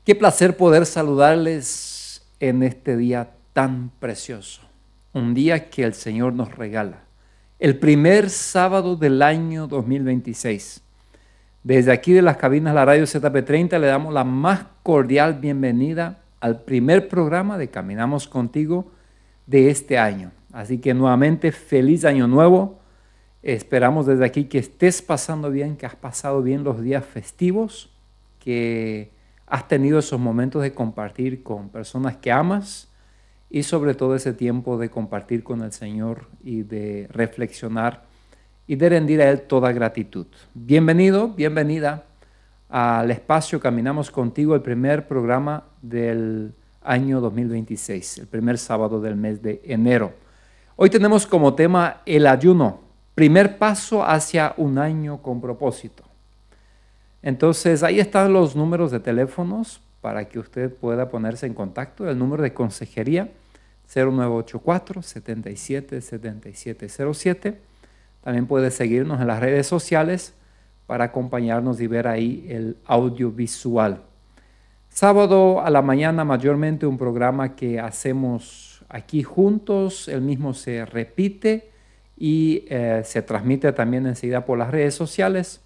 Qué placer poder saludarles en este día tan precioso, un día que el Señor nos regala, el primer sábado del año 2026. Desde aquí de las cabinas de la radio ZP30 le damos la más cordial bienvenida al primer programa de Caminamos Contigo de este año. Así que nuevamente feliz año nuevo. Esperamos desde aquí que estés pasando bien, que has pasado bien los días festivos, que has tenido esos momentos de compartir con personas que amas y sobre todo ese tiempo de compartir con el Señor y de reflexionar y de rendir a Él toda gratitud. Bienvenido, bienvenida al espacio Caminamos Contigo, el primer programa del año 2026, el primer sábado del mes de enero. Hoy tenemos como tema el ayuno, primer paso hacia un año con propósito. Entonces, ahí están los números de teléfonos para que usted pueda ponerse en contacto. El número de consejería, 0984-777707. También puede seguirnos en las redes sociales para acompañarnos y ver ahí el audiovisual. Sábado a la mañana, mayormente un programa que hacemos aquí juntos. El mismo se repite y se transmite también enseguida por las redes sociales.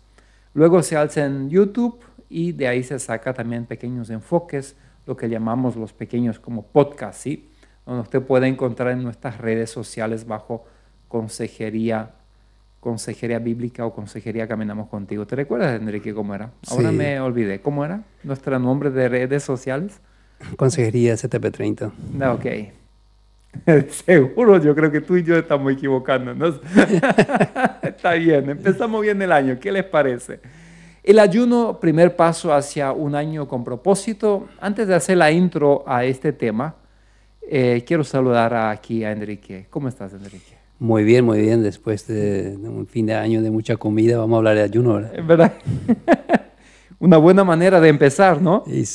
Luego se alza en YouTube y de ahí se saca también pequeños enfoques, lo que llamamos los pequeños como podcast, ¿sí? Donde usted puede encontrar en nuestras redes sociales bajo Consejería Bíblica o Consejería Caminamos Contigo. ¿Te recuerdas, Enrique, cómo era? Ahora Sí. me olvidé. ¿Cómo era nuestro nombre de redes sociales? Consejería ZP30. No, ok. Seguro, yo creo que tú y yo estamos equivocándonos. Está bien, empezamos bien el año. ¿Qué les parece? El ayuno, primer paso hacia un año con propósito. Antes de hacer la intro a este tema, quiero saludar aquí a Enrique. ¿Cómo estás, Enrique? Muy bien, muy bien. Después de un fin de año de mucha comida, vamos a hablar de ayuno, ¿verdad? ¿Verdad? Una buena manera de empezar, ¿no? Y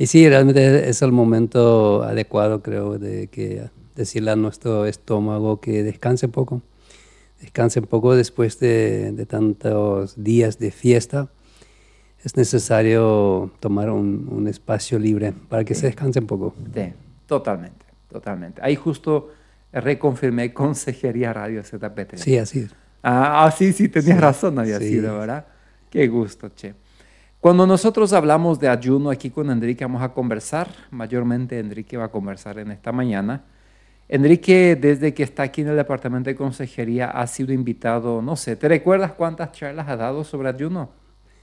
sí, realmente es el momento adecuado, creo, de que decirle a nuestro estómago que descanse un poco. Descanse un poco después de tantos días de fiesta. Es necesario tomar un espacio libre para que se descanse un poco. Sí, totalmente, totalmente. Ahí justo reconfirmé Consejería Radio ZP3. Sí, así es. Sí, tenías razón, había sido, ¿verdad? Qué gusto, che. Cuando nosotros hablamos de ayuno aquí con Enrique, vamos a conversar, mayormente Enrique va a conversar en esta mañana. Enrique, desde que está aquí en el departamento de consejería, ha sido invitado, no sé, ¿te recuerdas cuántas charlas ha dado sobre ayuno?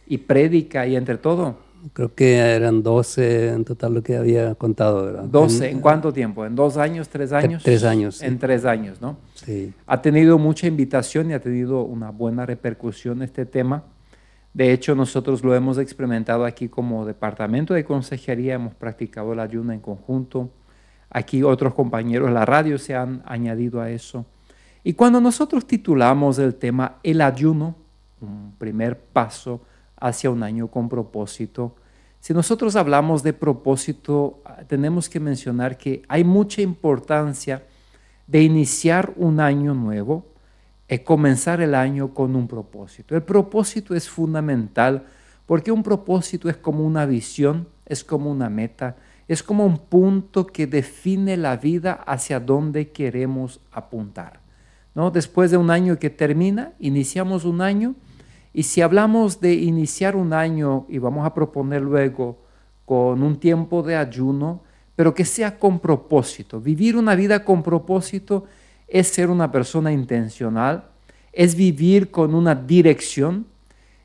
Y prédica y entre todo. Creo que eran 12 en total lo que había contado, ¿verdad? 12, ¿en cuánto tiempo? ¿En 2 años, 3 años? 3 años. Sí. En 3 años, ¿no? Sí. Ha tenido mucha invitación y ha tenido una buena repercusión este tema. De hecho, nosotros lo hemos experimentado aquí como departamento de consejería, hemos practicado el ayuno en conjunto. Aquí otros compañeros de la radio se han añadido a eso. Y cuando nosotros titulamos el tema El ayuno, un primer paso hacia un año con propósito, si nosotros hablamos de propósito, tenemos que mencionar que hay mucha importancia de iniciar un año nuevo, comenzar el año con un propósito. El propósito es fundamental porque un propósito es como una visión, es como una meta, es como un punto que define la vida hacia donde queremos apuntar, ¿no? Después de un año que termina, iniciamos un año y si hablamos de iniciar un año y vamos a proponer luego con un tiempo de ayuno, pero que sea con propósito. Vivir una vida con propósito es ser una persona intencional, es vivir con una dirección,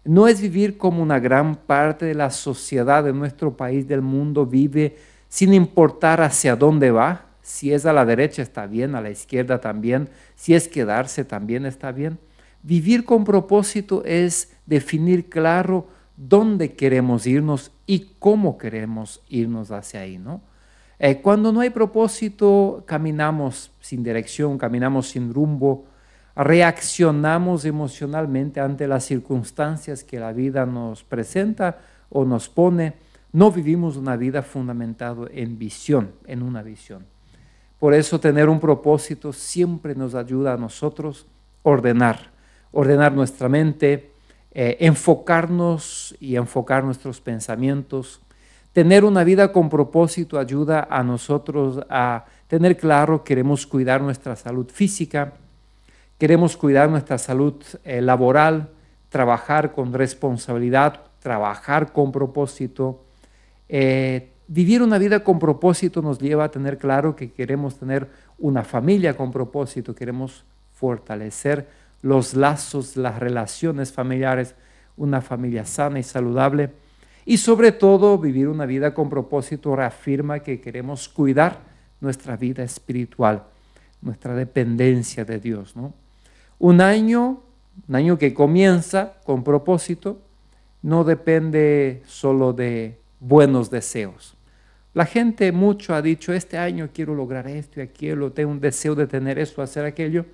no es vivir como una gran parte de la sociedad de nuestro país, del mundo, vive sin importar hacia dónde va. Si es a la derecha está bien, a la izquierda también, si es quedarse también está bien. Vivir con propósito es definir claro dónde queremos irnos y cómo queremos irnos hacia ahí, ¿no? Cuando no hay propósito, caminamos sin dirección, caminamos sin rumbo, reaccionamos emocionalmente ante las circunstancias que la vida nos presenta o nos pone. No vivimos una vida fundamentada en visión, en una visión. Por eso tener un propósito siempre nos ayuda a nosotros ordenar nuestra mente, enfocarnos y enfocar nuestros pensamientos, Tener una vida con propósito ayuda a nosotros a tener claro, queremos cuidar nuestra salud física, queremos cuidar nuestra salud laboral, trabajar con responsabilidad, trabajar con propósito. Vivir una vida con propósito nos lleva a tener claro que queremos tener una familia con propósito, queremos fortalecer los lazos, las relaciones familiares, una familia sana y saludable. Y sobre todo, vivir una vida con propósito reafirma que queremos cuidar nuestra vida espiritual, nuestra dependencia de Dios, ¿no? Un año que comienza con propósito no depende solo de buenos deseos. La gente mucho ha dicho, este año quiero lograr esto y aquello, tengo un deseo de tener esto, hacer aquello,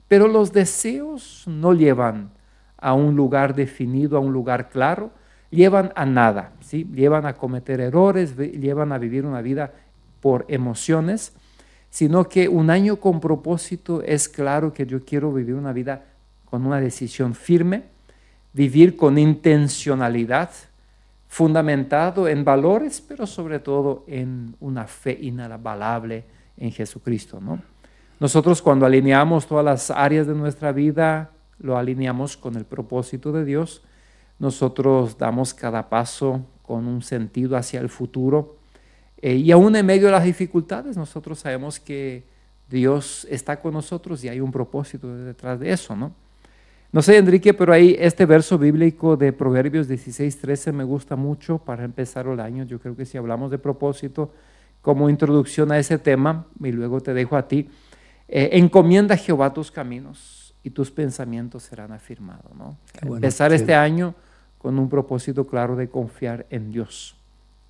pero los deseos no llevan a un lugar definido, a un lugar claro, llevan a nada, ¿sí? Llevan a cometer errores, llevan a vivir una vida por emociones, sino que un año con propósito es claro que yo quiero vivir una vida con una decisión firme, vivir con intencionalidad, fundamentado en valores, pero sobre todo en una fe inalabable en Jesucristo, ¿no? Nosotros cuando alineamos todas las áreas de nuestra vida, lo alineamos con el propósito de Dios. Nosotros damos cada paso con un sentido hacia el futuro. Y aún en medio de las dificultades, nosotros sabemos que Dios está con nosotros y hay un propósito detrás de eso, ¿no? No sé, Enrique, pero ahí este verso bíblico de Proverbios 16:13 me gusta mucho para empezar el año. Yo creo que si hablamos de propósito como introducción a ese tema, y luego te dejo a ti, encomienda a Jehová tus caminos y tus pensamientos serán afirmados, ¿no? Bueno, empezar este año con un propósito claro de confiar en Dios.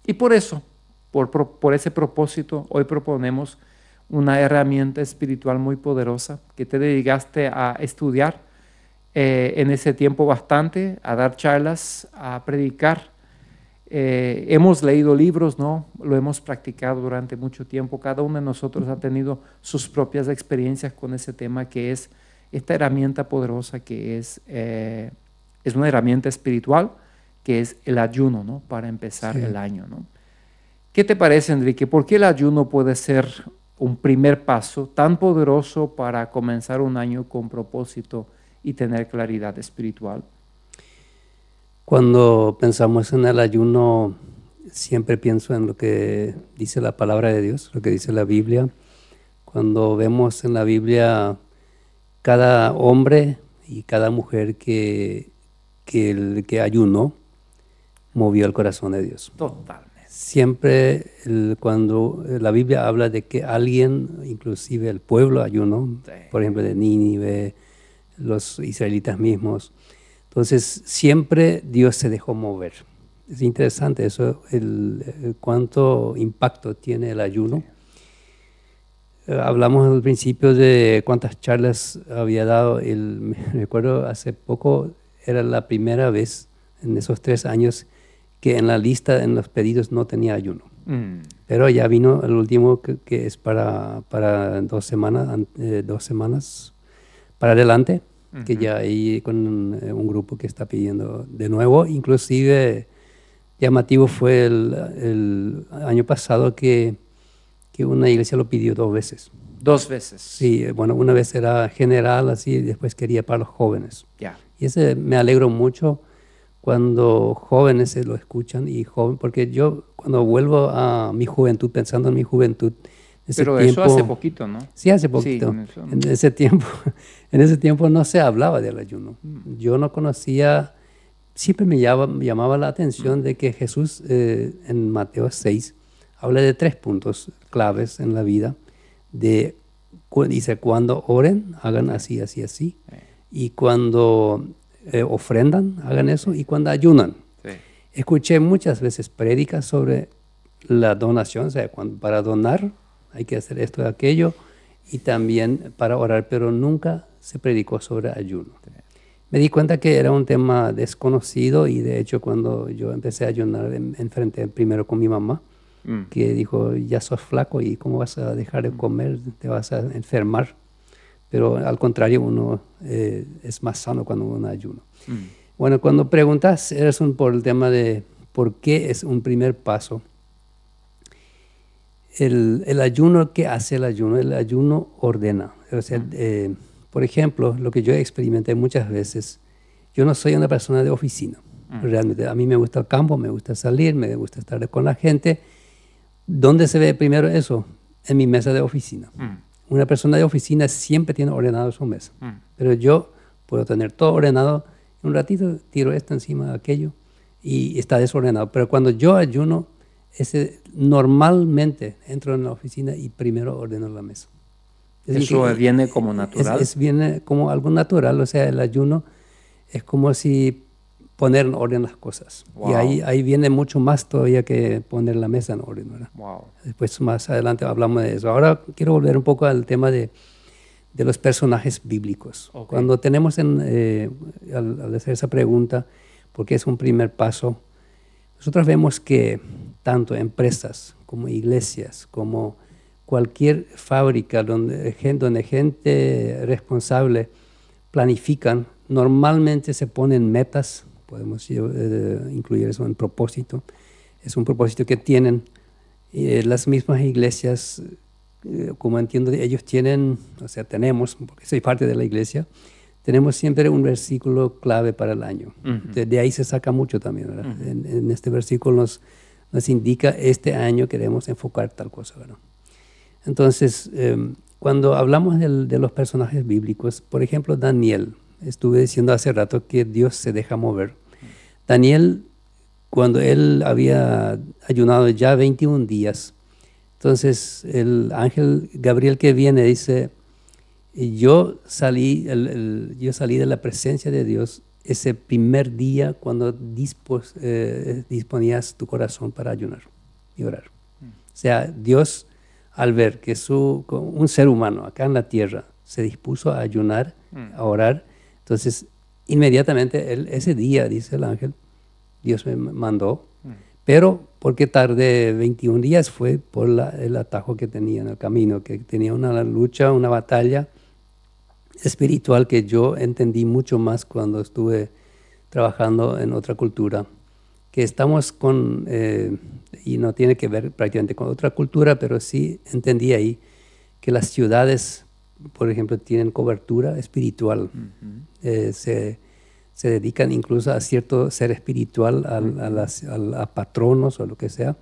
Y por eso, por ese propósito, hoy proponemos una herramienta espiritual muy poderosa que te dedicaste a estudiar en ese tiempo bastante, a dar charlas, a predicar. Hemos leído libros, ¿no? Lo hemos practicado durante mucho tiempo. Cada uno de nosotros ha tenido sus propias experiencias con ese tema que es esta herramienta poderosa que es una herramienta espiritual que es el ayuno, ¿no? Para empezar el año, ¿no? ¿Qué te parece, Enrique? ¿Por qué el ayuno puede ser un primer paso tan poderoso para comenzar un año con propósito y tener claridad espiritual? Cuando pensamos en el ayuno, siempre pienso en lo que dice la palabra de Dios, lo que dice la Biblia. Cuando vemos en la Biblia cada hombre y cada mujer que ayunó, movió el corazón de Dios. Totalmente. Siempre cuando la Biblia habla de que alguien, inclusive el pueblo ayunó, sí. Por ejemplo de Nínive, los israelitas mismos. Entonces, siempre Dios se dejó mover. Es interesante eso, cuánto impacto tiene el ayuno. Sí. Hablamos al principio de cuántas charlas había dado. Me recuerdo hace poco, era la primera vez en esos 3 años que en la lista, en los pedidos, no tenía ayuno. Pero ya vino el último que es para 2 semanas para adelante, que ya hay con un grupo que está pidiendo de nuevo. Inclusive llamativo fue el año pasado que una iglesia lo pidió 2 veces. 2 veces. Sí, bueno, una vez era general, así, y después quería para los jóvenes. Ya. Y ese me alegro mucho cuando jóvenes se lo escuchan, porque yo cuando vuelvo a mi juventud, pensando en mi juventud, pero eso hace poquito, ¿no? Sí, hace poquito. Sí, en ese tiempo no se hablaba del ayuno. Yo no conocía, siempre me llamaba la atención de que Jesús en Mateo 6 habla de 3 puntos claves en la vida. Dice, cuando oren, hagan así, así, así. Y cuando ofrendan, hagan eso. Y cuando ayunan. Sí. Escuché muchas veces prédicas sobre la donación, o sea, para donar hay que hacer esto y aquello, y también para orar, pero nunca se predicó sobre ayuno. Sí. Me di cuenta que era un tema desconocido, y de hecho cuando yo empecé a ayunar, enfrenté primero con mi mamá, que dijo, ya sos flaco y cómo vas a dejar de comer, te vas a enfermar. Pero al contrario, uno es más sano cuando uno ayuna. Bueno, cuando preguntas, por el tema de por qué es un primer paso. El ayuno, ¿qué hace el ayuno? El ayuno ordena. O sea, por ejemplo, lo que yo experimenté muchas veces, yo no soy una persona de oficina. Realmente, a mí me gusta el campo, me gusta salir, me gusta estar con la gente. ¿Dónde se ve primero eso? En mi mesa de oficina. Una persona de oficina siempre tiene ordenado su mesa. Pero yo puedo tener todo ordenado. Un ratito tiro esto encima de aquello y está desordenado. Pero cuando yo ayuno, normalmente entro en la oficina y primero ordeno la mesa. Eso viene como natural. Viene como algo natural. O sea, el ayuno es como si poner en orden las cosas. Wow. Y ahí viene mucho más todavía que poner la mesa en orden, ¿verdad? Wow. Después, más adelante, hablamos de eso. Ahora quiero volver un poco al tema de los personajes bíblicos. Okay. Cuando tenemos, al hacer esa pregunta, porque es un primer paso, nosotros vemos que tanto empresas como iglesias, como cualquier fábrica donde gente responsable planifican, normalmente se ponen metas. Podemos incluir eso en propósito. Es un propósito que tienen las mismas iglesias, como entiendo, ellos tienen, o sea, tenemos, porque soy parte de la iglesia, tenemos siempre un versículo clave para el año. De ahí se saca mucho también, ¿verdad? En este versículo nos indica, este año queremos enfocar tal cosa, ¿verdad? Entonces, cuando hablamos de los personajes bíblicos, por ejemplo, Daniel, estuve diciendo hace rato que Dios se deja mover. Daniel, cuando él había ayunado ya 21 días, entonces el ángel Gabriel que viene dice, yo salí de la presencia de Dios ese primer día cuando disponías tu corazón para ayunar y orar. O sea, Dios, al ver que un ser humano acá en la tierra se dispuso a ayunar, a orar, entonces inmediatamente ese día, dice el ángel, Dios me mandó, pero porque tardé 21 días fue por el atajo que tenía en el camino, que tenía una lucha, una batalla espiritual que yo entendí mucho más cuando estuve trabajando en otra cultura, que estamos y no tiene que ver prácticamente con otra cultura, pero sí entendí ahí que las ciudades, por ejemplo, tienen cobertura espiritual. Se dedican incluso a cierto ser espiritual, a patronos o lo que sea,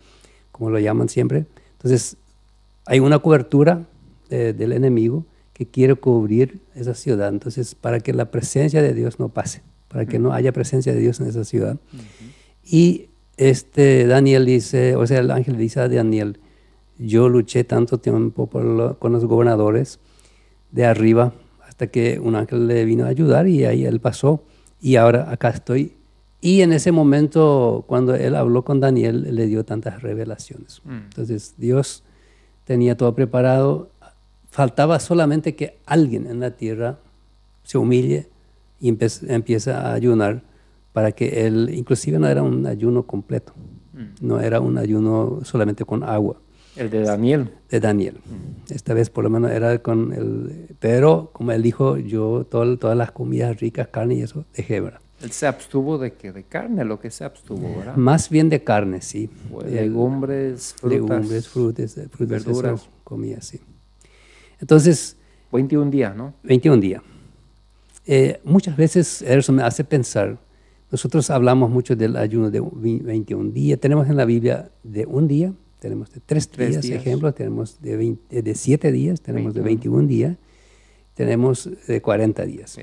como lo llaman siempre. Entonces, hay una cobertura del enemigo que quiere cubrir esa ciudad. Entonces, para que la presencia de Dios no pase, para que no haya presencia de Dios en esa ciudad. Y Daniel dice, o sea, el ángel dice a Daniel, yo luché tanto tiempo con los gobernadores de arriba hasta que un ángel le vino a ayudar y ahí él pasó y ahora acá estoy. Y en ese momento, cuando él habló con Daniel, le dio tantas revelaciones. Entonces, Dios tenía todo preparado. Faltaba solamente que alguien en la tierra se humille y empiece a ayunar para que él, inclusive no era un ayuno completo, no era un ayuno solamente con agua. El de Daniel. De Daniel. Esta vez por lo menos era pero como él dijo, yo todas las comidas ricas, carne y eso, dejé, ¿verdad? Él se abstuvo de carne, lo que se abstuvo, ¿verdad? Más bien de carne, sí. Legumbres, frutas, verduras. Comía, sí. Entonces... 21 días, ¿no? 21 días. Muchas veces eso me hace pensar, nosotros hablamos mucho del ayuno de 21 días, tenemos en la Biblia de un día, tenemos de 3 días, ejemplo, tenemos de 7 días, tenemos 21. De 21 días, tenemos de 40 días. Sí.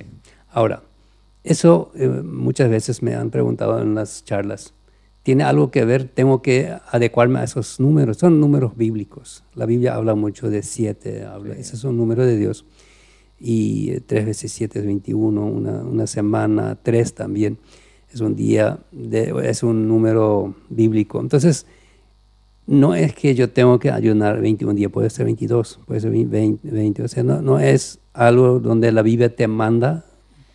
Ahora, eso muchas veces me han preguntado en las charlas, ¿tiene algo que ver? ¿Tengo que adecuarme a esos números? Son números bíblicos. La Biblia habla mucho de 7, ese es un número de Dios. Y 3 veces 7 es 21, una semana, 3 también. Es un día, es un número bíblico. Entonces, no es que yo tengo que ayunar 21 días, puede ser 22, puede ser 20. O sea, no es algo donde la Biblia te manda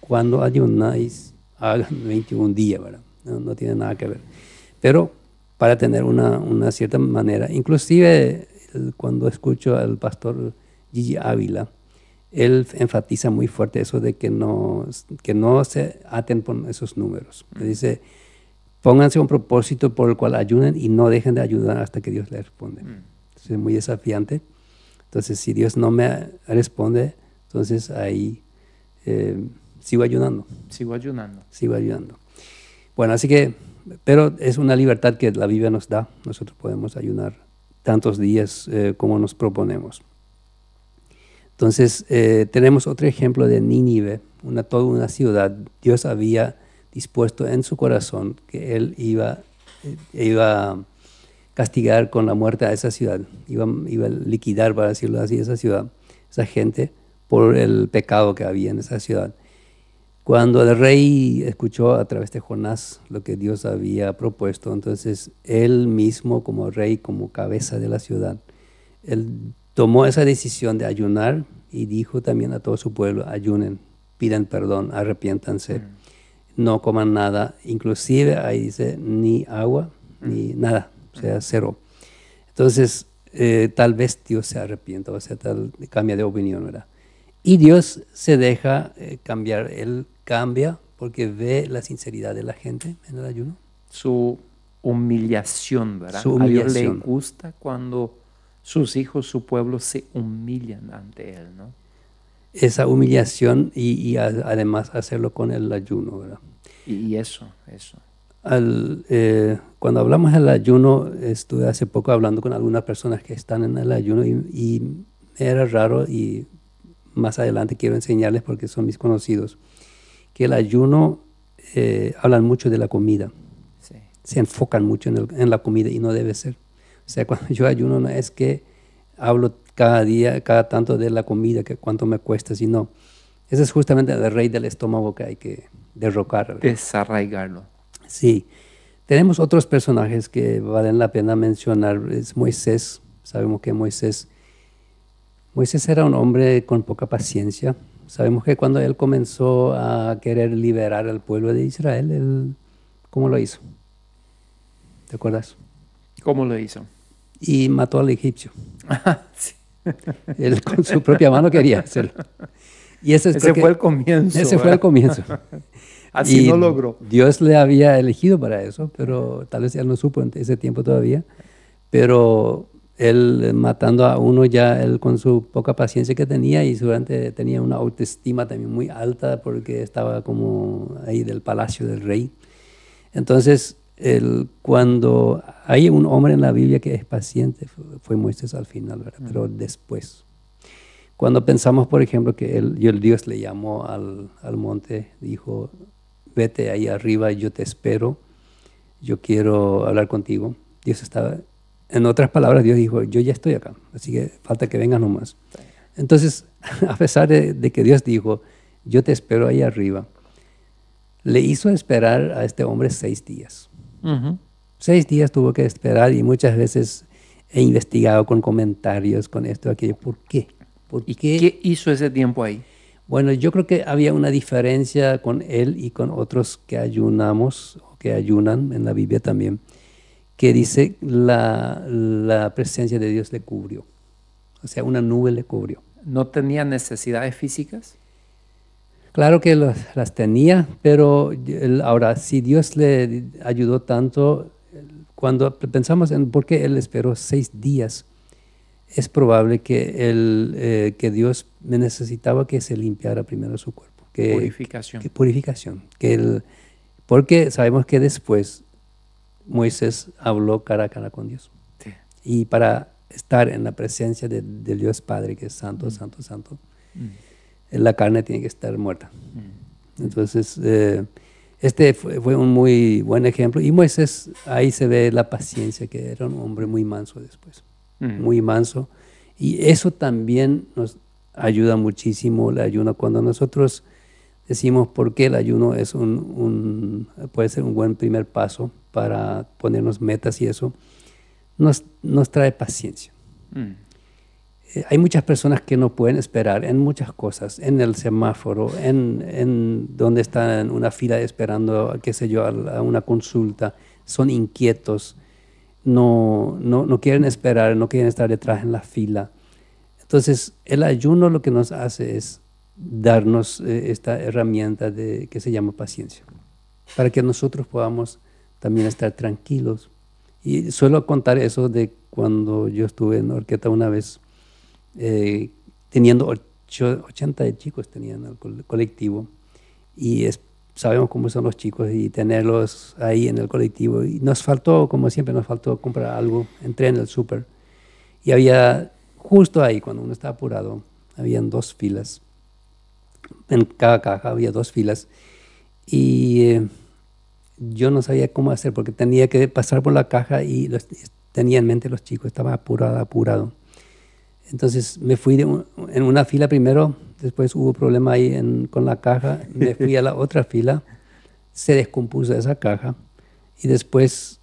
cuando ayunáis, hagan 21 días, ¿verdad? No tiene nada que ver. Pero para tener una cierta manera, inclusive cuando escucho al pastor Gigi Ávila, él enfatiza muy fuerte eso de que no se aten por esos números. Él dice, pónganse un propósito por el cual ayunen y no dejen de ayudar hasta que Dios les responde. Entonces, es muy desafiante. Entonces, si Dios no me responde, entonces ahí sigo ayunando. Sigo ayunando. Sigo ayunando. Bueno, así que, pero es una libertad que la Biblia nos da. Nosotros podemos ayunar tantos días como nos proponemos. Entonces, tenemos otro ejemplo de Nínive, toda una ciudad. Dios había dispuesto en su corazón que Él iba a castigar con la muerte a esa ciudad. Iba a liquidar, para decirlo así, esa ciudad, esa gente, por el pecado que había en esa ciudad. Cuando el rey escuchó a través de Jonás lo que Dios había propuesto, entonces él mismo como rey, como cabeza de la ciudad, él tomó esa decisión de ayunar y dijo también a todo su pueblo: ayunen, pidan perdón, arrepiéntanse, no coman nada, inclusive ahí dice ni agua, ni nada, o sea, cero. Entonces, tal vez Dios se arrepienta, o sea, cambia de opinión, ¿verdad? Y Dios se deja cambiar, Él cambia porque ve la sinceridad de la gente en el ayuno. Su humillación, ¿verdad? Su humillación. A Dios le gusta cuando sus hijos, su pueblo se humillan ante Él, ¿no? Esa humillación y además hacerlo con el ayuno, ¿verdad? Y eso. Cuando hablamos del ayuno, estuve hace poco hablando con algunas personas que están en el ayuno y era raro, y más adelante quiero enseñarles porque son mis conocidos, que el ayuno hablan mucho de la comida. Sí. Se enfocan mucho en la comida y no debe ser. O sea, cuando yo ayuno no es que hablo cada día, cada tanto de la comida, que cuánto me cuesta, sino ese es justamente el rey del estómago que hay que derrocar, ¿verdad? Desarraigarlo. Sí. Tenemos otros personajes que valen la pena mencionar. Es Moisés. Sabemos que Moisés era un hombre con poca paciencia. Sabemos que cuando él comenzó a querer liberar al pueblo de Israel, él, ¿cómo lo hizo? ¿Te acuerdas? ¿Cómo lo hizo? Y mató al egipcio. Sí. Él con su propia mano quería hacerlo. Y ese fue el comienzo. Ese fue el comienzo. Así y no logró. Dios le había elegido para eso, pero tal vez él no supo en ese tiempo todavía. Pero él matando a uno ya, él con su poca paciencia que tenía, y seguramente tenía una autoestima también muy alta porque estaba como ahí del palacio del rey. Entonces, cuando hay un hombre en la Biblia que es paciente, fue Moisés al final, ¿verdad? Pero después, cuando pensamos, por ejemplo, que Dios le llamó al monte, dijo: vete ahí arriba, yo te espero, yo quiero hablar contigo. Dios estaba, en otras palabras, Dios dijo: yo ya estoy acá, así que falta que vengas nomás. Entonces, a pesar de que Dios dijo: yo te espero ahí arriba, le hizo esperar a este hombre 6 días. 6 días tuvo que esperar, y muchas veces he investigado con comentarios, con esto, aquello. ¿Por qué? ¿Qué hizo ese tiempo ahí? Bueno, yo creo que había una diferencia con él y con otros que ayunamos, o que ayunan en la Biblia también, que dice la presencia de Dios le cubrió. O sea, una nube le cubrió. ¿No tenía necesidades físicas? Claro que las tenía, pero ahora, si Dios le ayudó tanto, cuando pensamos en por qué él esperó 6 días, es probable que Dios necesitaba que se limpiara primero su cuerpo. Purificación. Purificación. Porque sabemos que después Moisés habló cara a cara con Dios. Sí. Y para estar en la presencia del Dios Padre, que es santo, santo, santo, la carne tiene que estar muerta. Entonces, este fue un muy buen ejemplo. Y Moisés, ahí se ve la paciencia, que era un hombre muy manso después. Muy manso. Y eso también nos ayuda muchísimo, el ayuno. Cuando nosotros decimos por qué el ayuno es puede ser un buen primer paso para ponernos metas, y eso nos trae paciencia. Hay muchas personas que no pueden esperar en muchas cosas, en el semáforo, en donde están en una fila esperando, qué sé yo, a una consulta, son inquietos, no quieren esperar, no quieren estar detrás en la fila. Entonces, el ayuno lo que nos hace es darnos esta herramienta que se llama paciencia, para que nosotros podamos también estar tranquilos. Y suelo contar eso de cuando yo estuve en Orqueta una vez, teniendo 80 chicos tenían el colectivo, y sabemos cómo son los chicos y tenerlos ahí en el colectivo. Y nos faltó, como siempre, nos faltó comprar algo. Entré en el súper y había, justo ahí, cuando uno estaba apurado, habían 2 filas. En cada caja había 2 filas. Y yo no sabía cómo hacer porque tenía que pasar por la caja y tenía en mente los chicos, estaba apurado. Entonces me fui en una fila primero, después hubo problema ahí con la caja, me fui a la otra fila, se descompuso esa caja y después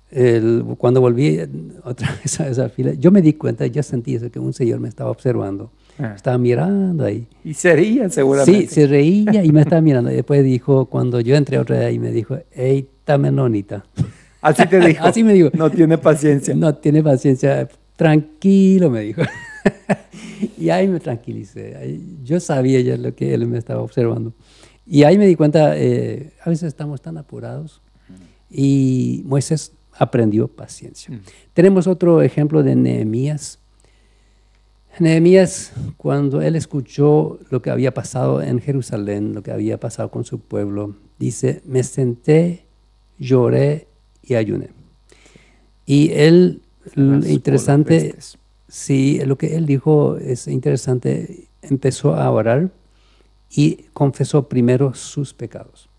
cuando volví otra vez a esa fila, yo me di cuenta, ya sentí eso, que un señor me estaba observando, estaba mirando ahí. Y se reía seguramente. Sí, se reía y me estaba mirando. Y después dijo, cuando yo entré otra vez ahí, me dijo, hey, está menonita. Así te dijo. Así me dijo. No tiene paciencia. No tiene paciencia, tranquilo, me dijo. Y ahí me tranquilicé. Yo sabía ya lo que él me estaba observando. Y ahí me di cuenta, a veces estamos tan apurados. Y Moisés aprendió paciencia. Tenemos otro ejemplo de Nehemías. Nehemías, cuando él escuchó lo que había pasado en Jerusalén, lo que había pasado con su pueblo, dice, me senté, lloré y ayuné. Y él, interesante, sí, lo que él dijo es interesante, empezó a orar y confesó primero sus pecados.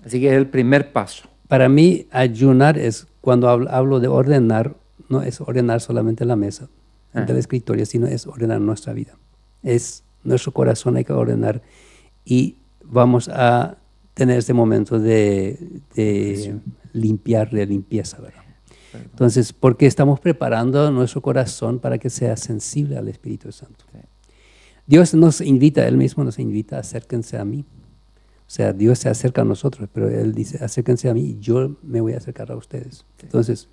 Así que es el primer paso. Para mí, ayunar es, cuando hablo de ordenar, no es ordenar solamente la mesa del escritorio, sino es ordenar nuestra vida. Es nuestro corazón hay que ordenar y vamos a tener este momento de limpiar, de limpieza, ¿verdad? Entonces, porque estamos preparando nuestro corazón para que sea sensible al Espíritu Santo. Sí. Dios nos invita, Él mismo nos invita, acérquense a mí. O sea, Dios se acerca a nosotros, pero Él dice, acérquense a mí y yo me voy a acercar a ustedes. Sí. Entonces,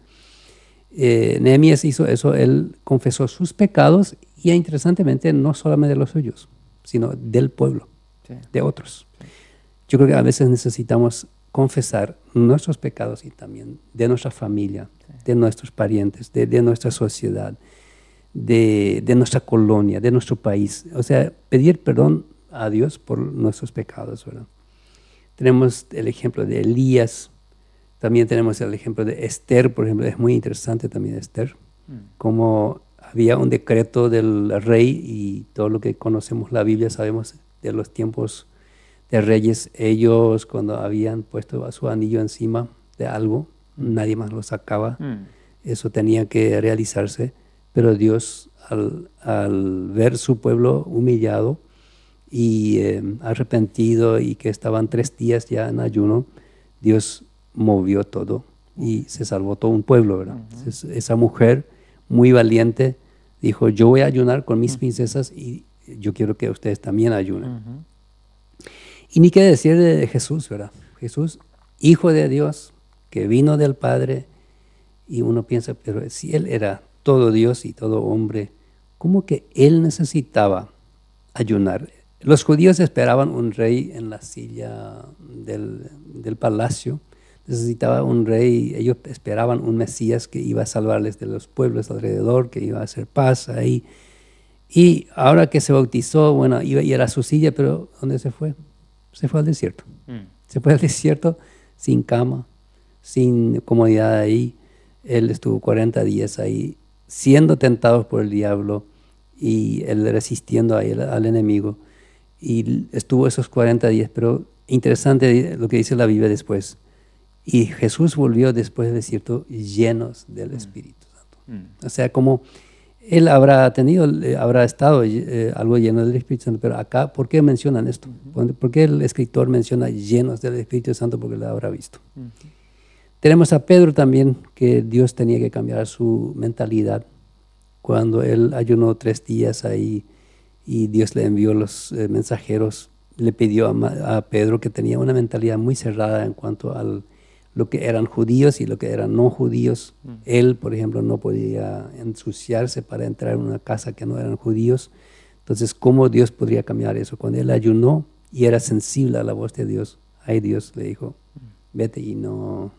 Nehemías hizo eso, él confesó sus pecados y interesantemente no solamente los suyos, sino del pueblo, sí, de otros. Sí. Yo creo que a veces necesitamos confesar nuestros pecados y también de nuestra familia, sí, de nuestros parientes, de nuestra sociedad, de nuestra colonia, de nuestro país. O sea, pedir perdón a Dios por nuestros pecados, ¿verdad? Tenemos el ejemplo de Elías. También tenemos el ejemplo de Esther, por ejemplo, es muy interesante también Esther, como había un decreto del rey y todo lo que conocemos la Biblia, sabemos de los tiempos de reyes, ellos cuando habían puesto su anillo encima de algo, nadie más lo sacaba, eso tenía que realizarse, pero Dios al ver su pueblo humillado y arrepentido y que estaban 3 días ya en ayuno, Dios movió todo y se salvó todo un pueblo, ¿verdad? Entonces, esa mujer muy valiente dijo, yo voy a ayunar con mis princesas y yo quiero que ustedes también ayunen. Y ni qué decir de Jesús, ¿verdad? Jesús, Hijo de Dios, que vino del Padre, y uno piensa, pero si Él era todo Dios y todo hombre, ¿cómo que Él necesitaba ayunar? Los judíos esperaban un rey en la silla del palacio, necesitaba un rey, ellos esperaban un Mesías que iba a salvarles de los pueblos alrededor, que iba a hacer paz ahí. Y ahora que se bautizó, bueno, iba a ir a su silla, pero ¿dónde se fue? Se fue al desierto. Se fue al desierto sin cama, sin comodidad ahí. Él estuvo 40 días ahí, siendo tentado por el diablo y él resistiendo al enemigo. Y estuvo esos 40 días, pero interesante lo que dice la Biblia después. Y Jesús volvió después del desierto llenos del Espíritu Santo. O sea, como él habrá estado algo lleno del Espíritu Santo, pero acá, ¿por qué mencionan esto? ¿Por qué el escritor menciona llenos del Espíritu Santo? Porque lo habrá visto. Tenemos a Pedro también, que Dios tenía que cambiar su mentalidad. Cuando él ayunó 3 días ahí y Dios le envió los mensajeros, le pidió a Pedro, que tenía una mentalidad muy cerrada en cuanto a lo que eran judíos y lo que eran no judíos. Él, por ejemplo, no podía ensuciarse para entrar en una casa que no eran judíos. Entonces, ¿cómo Dios podría cambiar eso? Cuando él ayunó y era sensible a la voz de Dios, ahí Dios le dijo, vete y no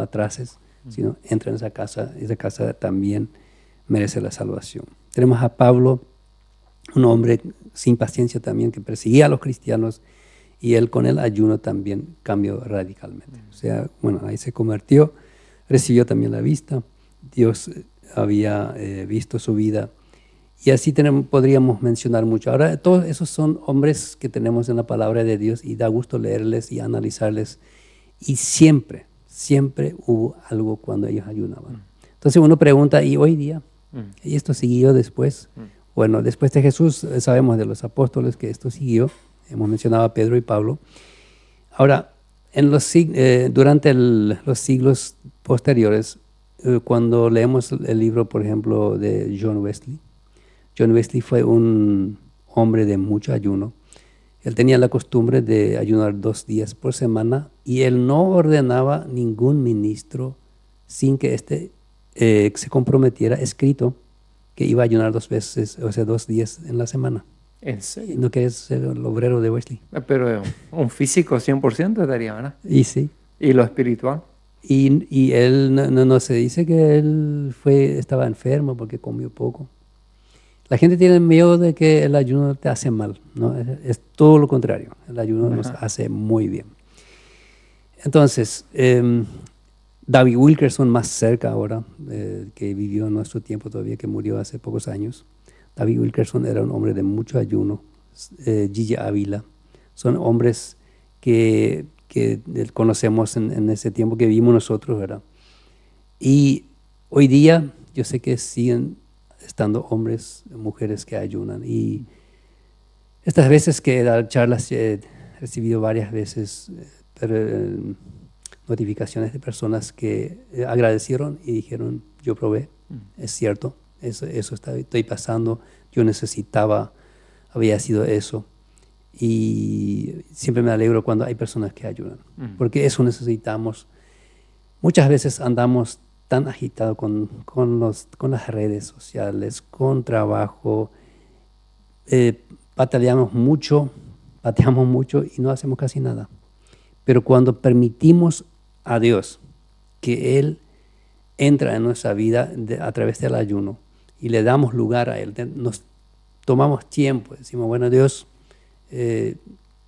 atrases, sino entra en esa casa también merece la salvación. Tenemos a Pablo, un hombre sin paciencia también, que perseguía a los cristianos, y él con el ayuno también cambió radicalmente. O sea, bueno, ahí se convirtió, recibió también la vista, Dios había visto su vida, y así podríamos mencionar mucho. Ahora, todos esos son hombres que tenemos en la palabra de Dios, y da gusto leerles y analizarles, y siempre hubo algo cuando ellos ayunaban. Entonces uno pregunta, ¿y hoy día? ¿Y esto siguió después? Bueno, después de Jesús sabemos de los apóstoles que esto siguió. Hemos mencionado a Pedro y Pablo. Ahora, durante los siglos posteriores, cuando leemos el libro, por ejemplo, de John Wesley fue un hombre de mucho ayuno. Él tenía la costumbre de ayunar 2 días por semana, y él no ordenaba ningún ministro sin que se comprometiera escrito que iba a ayunar 2 veces, o sea, 2 días en la semana. ¿En serio? ¿No quieres ser el obrero de Wesley? Pero un físico 100% daría, ¿verdad? Y sí. ¿Y lo espiritual? Y él, no se dice que él estaba enfermo porque comió poco. La gente tiene miedo de que el ayuno te hace mal, ¿no? Es todo lo contrario. El ayuno nos hace muy bien. Entonces, David Wilkerson, más cerca ahora, que vivió en nuestro tiempo todavía, que murió hace pocos años. David Wilkerson era un hombre de mucho ayuno. Gigi Ávila. Son hombres que conocemos en ese tiempo que vivimos nosotros, ¿verdad? Y hoy día yo sé que siguen estando hombres, mujeres que ayunan. Y estas veces que he dado charlas, he recibido varias veces notificaciones de personas que agradecieron y dijeron, yo probé, es cierto, eso estoy pasando, yo necesitaba, había sido eso. Y siempre me alegro cuando hay personas que ayudan, porque eso necesitamos. Muchas veces andamos tan agitados con las redes sociales, con trabajo, pateamos mucho y no hacemos casi nada. Pero cuando permitimos a Dios que Él entra en nuestra vida a través del ayuno y le damos lugar a Él, nos tomamos tiempo, decimos, bueno, Dios,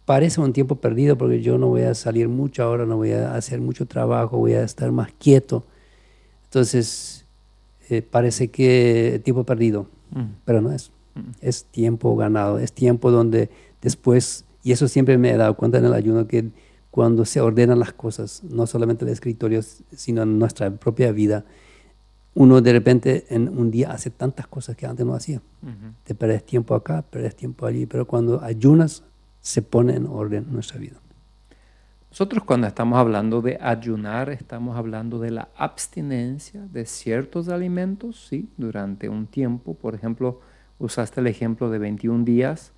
parece un tiempo perdido porque yo no voy a salir mucho ahora, no voy a hacer mucho trabajo, voy a estar más quieto. Entonces, parece que tiempo perdido, pero no es. Es tiempo ganado, es tiempo donde después, y eso siempre me he dado cuenta en el ayuno, que cuando se ordenan las cosas, no solamente en el escritorio, sino en nuestra propia vida, uno de repente en un día hace tantas cosas que antes no hacía. Te perdes tiempo acá, perdes tiempo allí, pero cuando ayunas, se pone en orden nuestra vida. Nosotros cuando estamos hablando de ayunar, estamos hablando de la abstinencia de ciertos alimentos, ¿sí? Durante un tiempo. Por ejemplo, usaste el ejemplo de 21 días,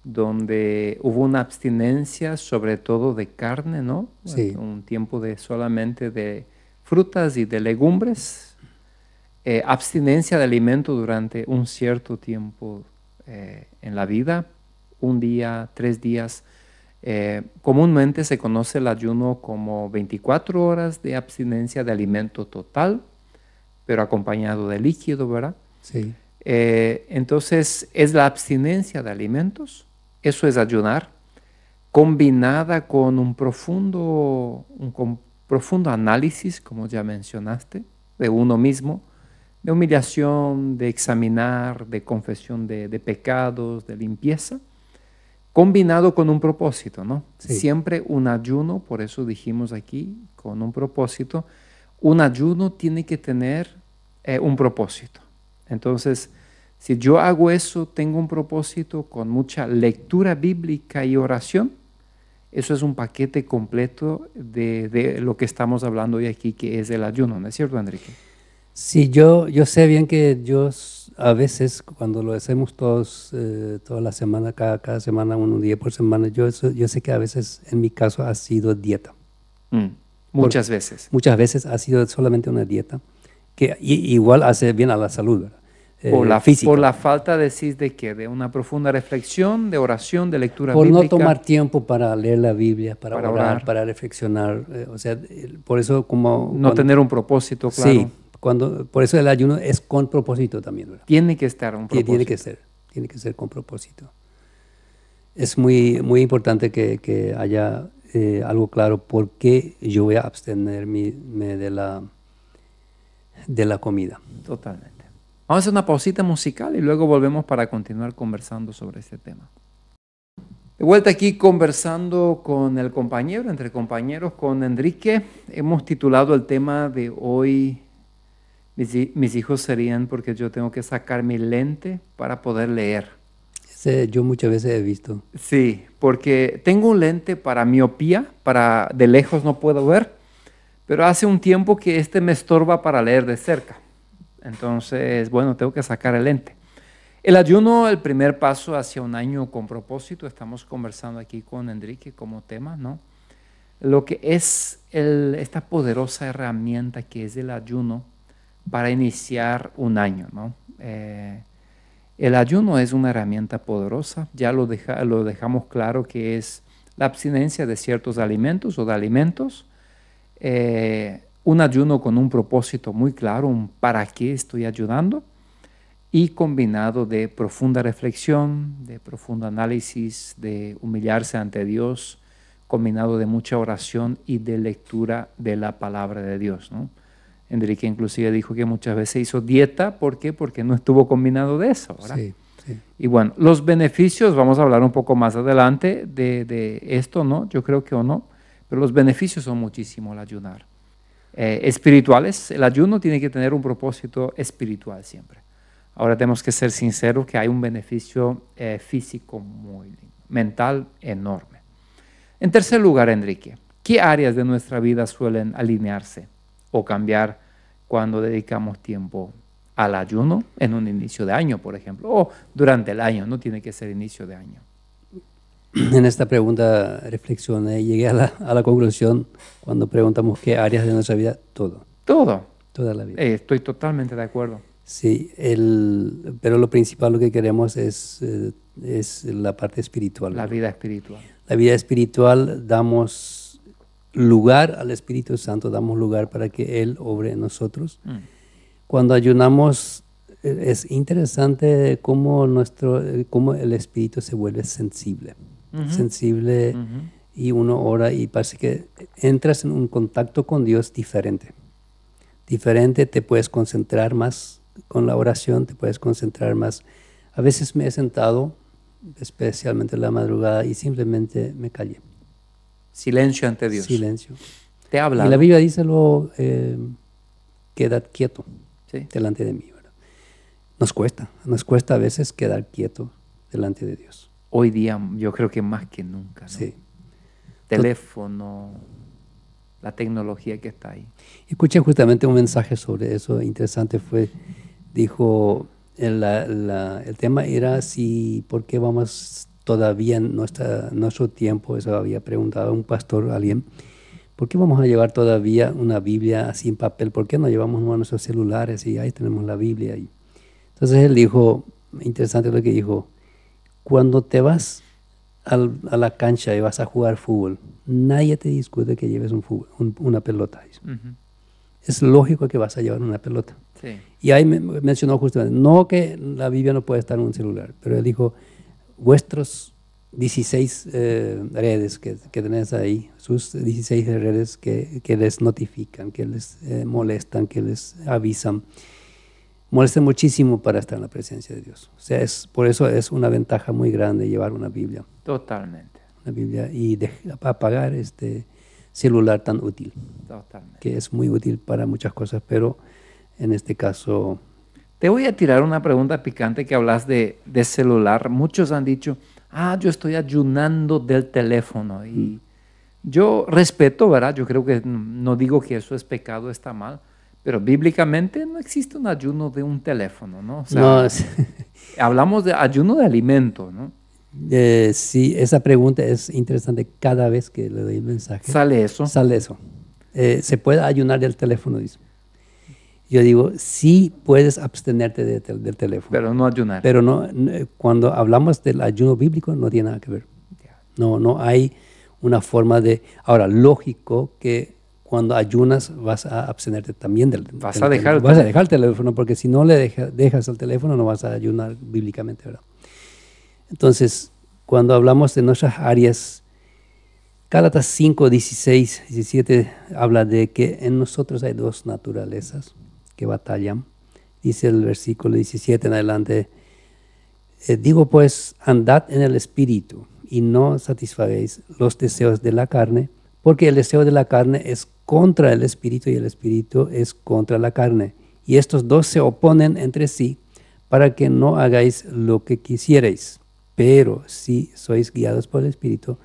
donde hubo una abstinencia sobre todo de carne, ¿no? Sí. Un tiempo solamente de frutas y de legumbres. Abstinencia de alimento durante un cierto tiempo en la vida, 1 día, 3 días. Comúnmente se conoce el ayuno como 24 horas de abstinencia de alimento total, pero acompañado de líquido, ¿verdad? Sí. Entonces, es la abstinencia de alimentos, eso es ayunar, combinada con un profundo análisis, como ya mencionaste, de uno mismo, de humillación, de examinar, de confesión de pecados, de limpieza, combinado con un propósito, ¿no? Sí. Siempre un ayuno, por eso dijimos aquí, con un propósito. Un ayuno tiene que tener un propósito. Entonces, si yo hago eso, tengo un propósito con mucha lectura bíblica y oración, eso es un paquete completo de lo que estamos hablando hoy aquí, que es el ayuno, ¿no es cierto, Enrique? Sí, yo sé bien que yo a veces, cuando lo hacemos todos, toda la semana, cada semana, 1 día por semana, yo sé que a veces, en mi caso, ha sido dieta. Muchas veces. Muchas veces ha sido solamente una dieta, que igual hace bien a la salud, ¿verdad? física. Por la falta, decís, de que de una profunda reflexión, de oración, de lectura Por bíblica. no tomar tiempo para leer la Biblia, para orar, orar, para reflexionar. O sea, por eso como... No tener un propósito, claro. Sí, por eso el ayuno es con propósito también, ¿verdad? Tiene que estar un propósito. Tiene que ser con propósito. Es muy, muy importante que haya algo claro por qué yo voy a abstenerme de la comida. Totalmente. Vamos a hacer una pausita musical y luego volvemos para continuar conversando sobre este tema. De vuelta aquí conversando con el compañero, entre compañeros, con Enrique. Hemos titulado el tema de hoy, mis hijos serían porque yo tengo que sacar mi lente para poder leer. Yo muchas veces he visto. Sí, porque tengo un lente para miopía, de lejos no puedo ver, pero hace un tiempo que este me estorba para leer de cerca. Entonces, bueno, tengo que sacar el lente. El ayuno, el primer paso hacia un año con propósito, estamos conversando aquí con Enrique como tema, ¿no? Lo que es esta poderosa herramienta que es el ayuno para iniciar un año, ¿no? El ayuno es una herramienta poderosa, ya lo dejamos claro que es la abstinencia de ciertos alimentos o de alimentos, un ayuno con un propósito muy claro, un para qué estoy ayunando, y combinado de profunda reflexión, de profundo análisis, de humillarse ante Dios, combinado de mucha oración y de lectura de la palabra de Dios, ¿no? Enrique inclusive dijo que muchas veces hizo dieta, ¿por qué? Porque no estuvo combinado de eso, ¿verdad? Sí, sí. Y bueno, los beneficios, vamos a hablar un poco más adelante de esto, ¿no? Yo creo que o no, pero los beneficios son muchísimos al ayunar. Espirituales, el ayuno tiene que tener un propósito espiritual siempre. Ahora tenemos que ser sinceros que hay un beneficio físico muy lindo, mental enorme. En tercer lugar, Enrique, ¿qué áreas de nuestra vida suelen alinearse o cambiar cuando dedicamos tiempo al ayuno en un inicio de año, por ejemplo, o durante el año? No tiene que ser inicio de año. En esta pregunta reflexioné y llegué a la conclusión cuando preguntamos qué áreas de nuestra vida, todo. Todo. Toda la vida. Estoy totalmente de acuerdo. Sí, pero lo principal, lo que queremos es la parte espiritual. La vida espiritual. La vida espiritual, damos lugar al Espíritu Santo, damos lugar para que Él obre en nosotros. Cuando ayunamos, es interesante cómo el Espíritu se vuelve sensible. Sensible, y uno ora y parece que entras en un contacto con Dios diferente. Diferente, te puedes concentrar más con la oración, te puedes concentrar más. A veces me he sentado, especialmente en la madrugada, y simplemente me callé. Silencio ante Dios. Silencio. Te ha hablado. Y la Biblia dice quedad quieto delante de mí, ¿verdad? Nos cuesta a veces quedar quieto delante de Dios. Hoy día yo creo que más que nunca, ¿no? Sí. Teléfono, la tecnología que está ahí. Escuché justamente un mensaje sobre eso, interesante dijo, el tema era por qué vamos todavía en nuestro tiempo, eso había preguntado un pastor a alguien, ¿por qué vamos a llevar todavía una Biblia así en papel? ¿Por qué no llevamos nuestros celulares y ahí tenemos la Biblia? Entonces él dijo, interesante lo que dijo, cuando te vas a la cancha y vas a jugar fútbol, nadie te discute que lleves una pelota. Es lógico que vas a llevar una pelota. Sí. Y ahí mencionó justamente, no que la Biblia no puede estar en un celular, pero él dijo, vuestros 16 redes que tenés ahí, sus 16 redes que les notifican, que les molestan, que les avisan, molestan muchísimo para estar en la presencia de Dios. O sea, por eso es una ventaja muy grande llevar una Biblia. Totalmente. Una Biblia y apagar este celular tan útil. Totalmente. Que es muy útil para muchas cosas, pero en este caso... Te voy a tirar una pregunta picante que hablas de celular. Muchos han dicho, yo estoy ayunando del teléfono. Y yo respeto, ¿verdad? Yo creo que no digo que eso es pecado, está mal, pero bíblicamente no existe un ayuno de un teléfono, ¿no? O sea, no, hablamos de ayuno de alimento, ¿no? Sí, esa pregunta es interesante. Cada vez que le doy el mensaje, ¿Sale eso? Sale eso. Se puede ayunar del teléfono, dice. Yo digo, sí puedes abstenerte del teléfono. Pero no ayunar. Pero cuando hablamos del ayuno bíblico no tiene nada que ver. No hay una forma de... Ahora, lógico que cuando ayunas vas a abstenerte también del teléfono. Vas a dejar el teléfono, porque si no le dejas el teléfono no vas a ayunar bíblicamente, ¿verdad? Entonces, cuando hablamos de nuestras áreas, Gálatas 5, 16, 17 habla de que en nosotros hay dos naturalezas que batallan. Dice el versículo 17 en adelante, digo pues, andad en el Espíritu y no satisfagáis los deseos de la carne, porque el deseo de la carne es contra el Espíritu y el Espíritu es contra la carne. Y estos dos se oponen entre sí para que no hagáis lo que quisierais. Pero si sois guiados por el Espíritu,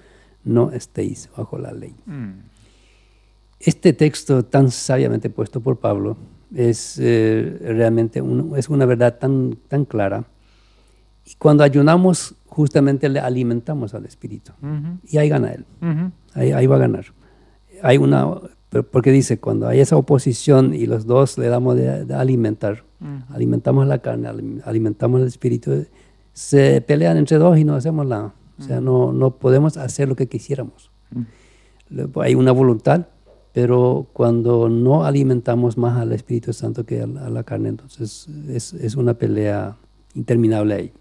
no estéis bajo la ley. Este texto tan sabiamente puesto por Pablo es realmente es una verdad tan clara. Y cuando ayunamos, justamente le alimentamos al Espíritu. Y ahí gana Él. Ahí va a ganar. Porque dice, cuando hay esa oposición y los dos le damos de alimentar, alimentamos la carne, alimentamos el Espíritu, se pelean entre dos y no hacemos nada. O sea, no podemos hacer lo que quisiéramos. Hay una voluntad, pero cuando no alimentamos más al Espíritu Santo que a la carne, entonces es una pelea interminable ahí.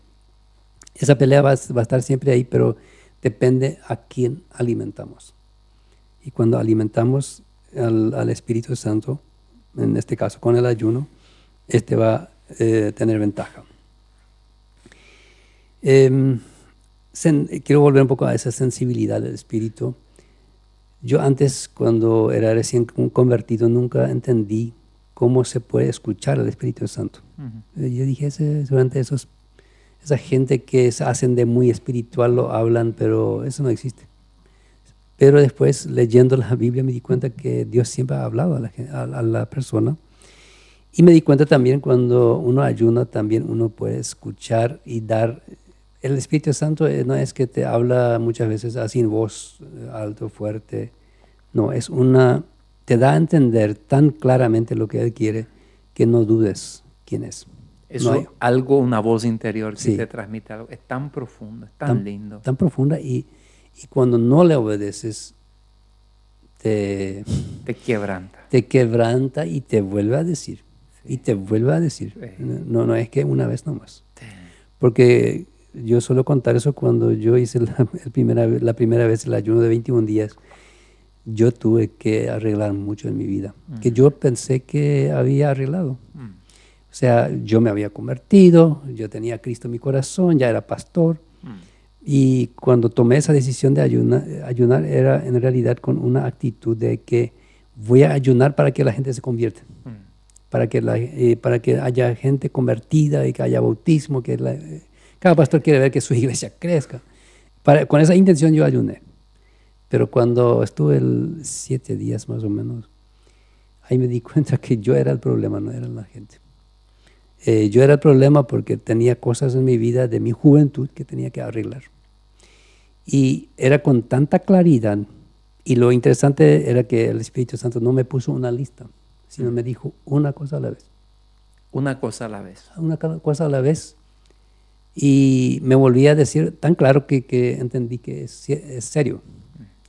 Esa pelea va a estar siempre ahí, pero depende a quién alimentamos. Y cuando alimentamos al Espíritu Santo, en este caso con el ayuno, este va a tener ventaja. Quiero volver un poco a esa sensibilidad del Espíritu. Yo antes, cuando era recién convertido, nunca entendí cómo se puede escuchar al Espíritu Santo. Yo dije, seguramente esa gente que se hacen de muy espiritual lo hablan, pero eso no existe. Pero después, leyendo la Biblia, me di cuenta que Dios siempre ha hablado a la persona. Y me di cuenta también cuando uno ayuna, también uno puede escuchar y dar. El Espíritu Santo no es que te habla muchas veces así en voz alto, fuerte. No, te da a entender tan claramente lo que Él quiere que no dudes quién es. Eso algo, una voz interior que te transmite algo. Es tan profundo, es tan lindo. Tan profunda y cuando no le obedeces, te quebranta. Te quebranta y te vuelve a decir. Sí. Y te vuelve a decir. Sí. No es que una vez nomás. Sí. Porque yo suelo contar eso cuando yo hice la primera vez el ayuno de 21 días. Yo tuve que arreglar mucho en mi vida. Que yo pensé que había arreglado. O sea, yo me había convertido, yo tenía a Cristo en mi corazón, ya era pastor. Y cuando tomé esa decisión de ayunar era en realidad con una actitud de que voy a ayunar para que la gente se convierta. Para que haya gente convertida y que haya bautismo, cada pastor quiere ver que su iglesia crezca. Con esa intención yo ayuné. Pero cuando estuve 7 días más o menos, ahí me di cuenta que yo era el problema, no era la gente. Yo era el problema porque tenía cosas en mi vida de mi juventud que tenía que arreglar. Y era con tanta claridad. Y lo interesante era que el Espíritu Santo no me puso una lista, sino me dijo una cosa a la vez. Una cosa a la vez. Una cosa a la vez. Y me volví a decir tan claro que entendí que es serio.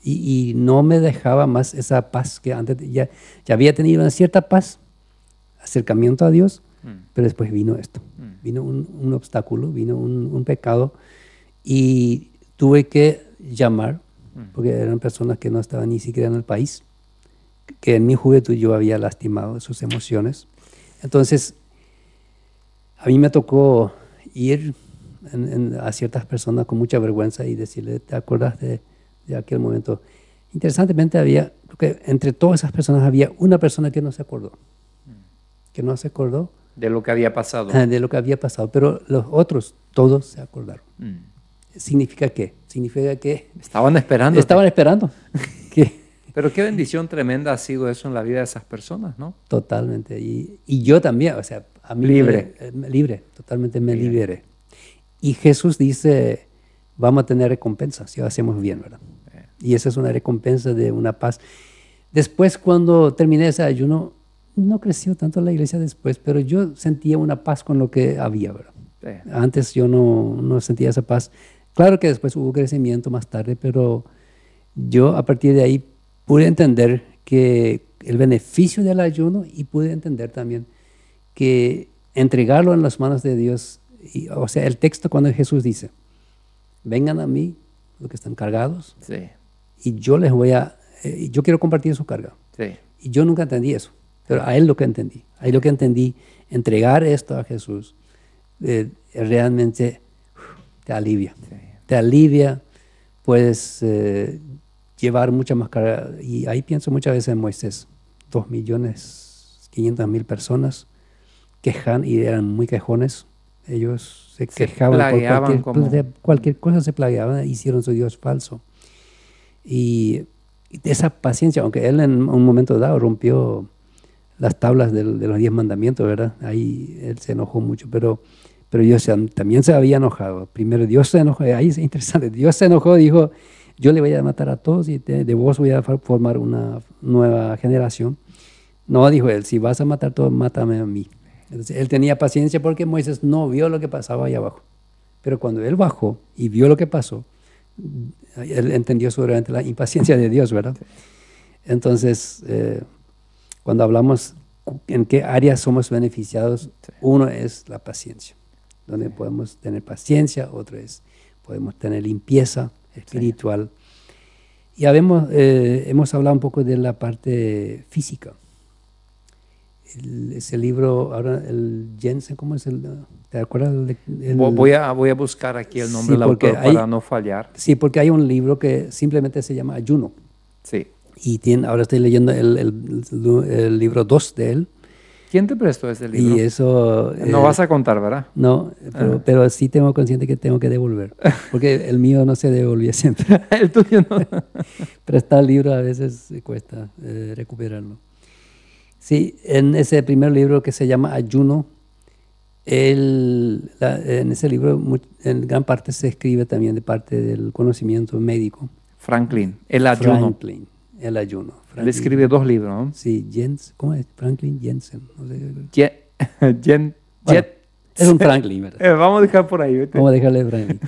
Y no me dejaba más esa paz que antes ya había tenido una cierta paz, acercamiento a Dios, pero después vino esto. Vino un obstáculo, vino un pecado y tuve que llamar, porque eran personas que no estaban ni siquiera en el país, que en mi juventud yo había lastimado sus emociones. Entonces, a mí me tocó ir a ciertas personas con mucha vergüenza y decirle, ¿te acuerdas de aquel momento? Interesantemente porque entre todas esas personas había una persona que no se acordó. Que no se acordó. De lo que había pasado. De lo que había pasado, pero los otros todos se acordaron. ¿Significa qué? Significa que... Estaban esperando. Estaban esperando. Pero qué bendición tremenda ha sido eso en la vida de esas personas, ¿no? Totalmente. Y yo también, o sea, a mí libre, totalmente me liberé. Y Jesús dice, vamos a tener recompensa si lo hacemos bien, ¿verdad? Y esa es una recompensa de una paz. Después, cuando terminé ese ayuno, no creció tanto la iglesia después, pero yo sentía una paz con lo que había, ¿verdad? Sí. Antes yo no sentía esa paz. Claro que después hubo crecimiento más tarde, pero yo a partir de ahí pude entender que el beneficio del ayuno y pude entender también que entregarlo en las manos de Dios, o sea, el texto cuando Jesús dice, vengan a mí los que están cargados, sí, y yo les voy a, yo quiero compartir su carga. Sí. Y yo nunca entendí eso, pero a él lo que entendí. Ahí lo que entendí, entregar esto a Jesús, realmente te alivia. Sí. Te alivia, puedes llevar mucha más carga. Y ahí pienso muchas veces en Moisés, 2.500.000 personas quejan y eran muy quejones. Ellos se quejaban por cualquier cosa, se plagueaban, hicieron su Dios falso. Y esa paciencia, aunque él en un momento dado rompió las tablas de los 10 mandamientos, ¿verdad? Ahí él se enojó mucho, pero Dios también se había enojado. Primero Dios se enojó, ahí es interesante, Dios se enojó, dijo, yo le voy a matar a todos y de vos voy a formar una nueva generación. No, dijo él, si vas a matar a todos, mátame a mí. Entonces, él tenía paciencia porque Moisés no vio lo que pasaba allá abajo. Pero cuando él bajó y vio lo que pasó, él entendió seguramente la impaciencia de Dios, ¿verdad? Entonces, cuando hablamos en qué áreas somos beneficiados, uno es la paciencia, donde podemos tener paciencia, otro es podemos tener limpieza espiritual. Y hemos hablado un poco de la parte física. Ese libro, ahora el Jensen, ¿cómo es ¿te acuerdas? Voy a buscar aquí el nombre del autor para no fallar. Sí, porque hay un libro que simplemente se llama Ayuno. Sí. Y ahora estoy leyendo el libro 2 de él. ¿Quién te prestó ese libro? Y eso... no vas a contar, ¿verdad? No, pero sí tengo consciente que tengo que devolver. Porque el mío no se devolvía siempre. El tuyo no. Prestar el libro a veces cuesta recuperarlo. Sí, en ese primer libro que se llama Ayuno, en ese libro en gran parte se escribe también de parte del conocimiento médico. Franklin, el ayuno. Franklin, el ayuno. Él escribe 2 libros, ¿no? Sí, ¿cómo es? Franklin Jensen. No sé. Es un Franklin, ¿verdad? Vamos a dejar por ahí. ¿viste? Vamos a dejarle Franklin.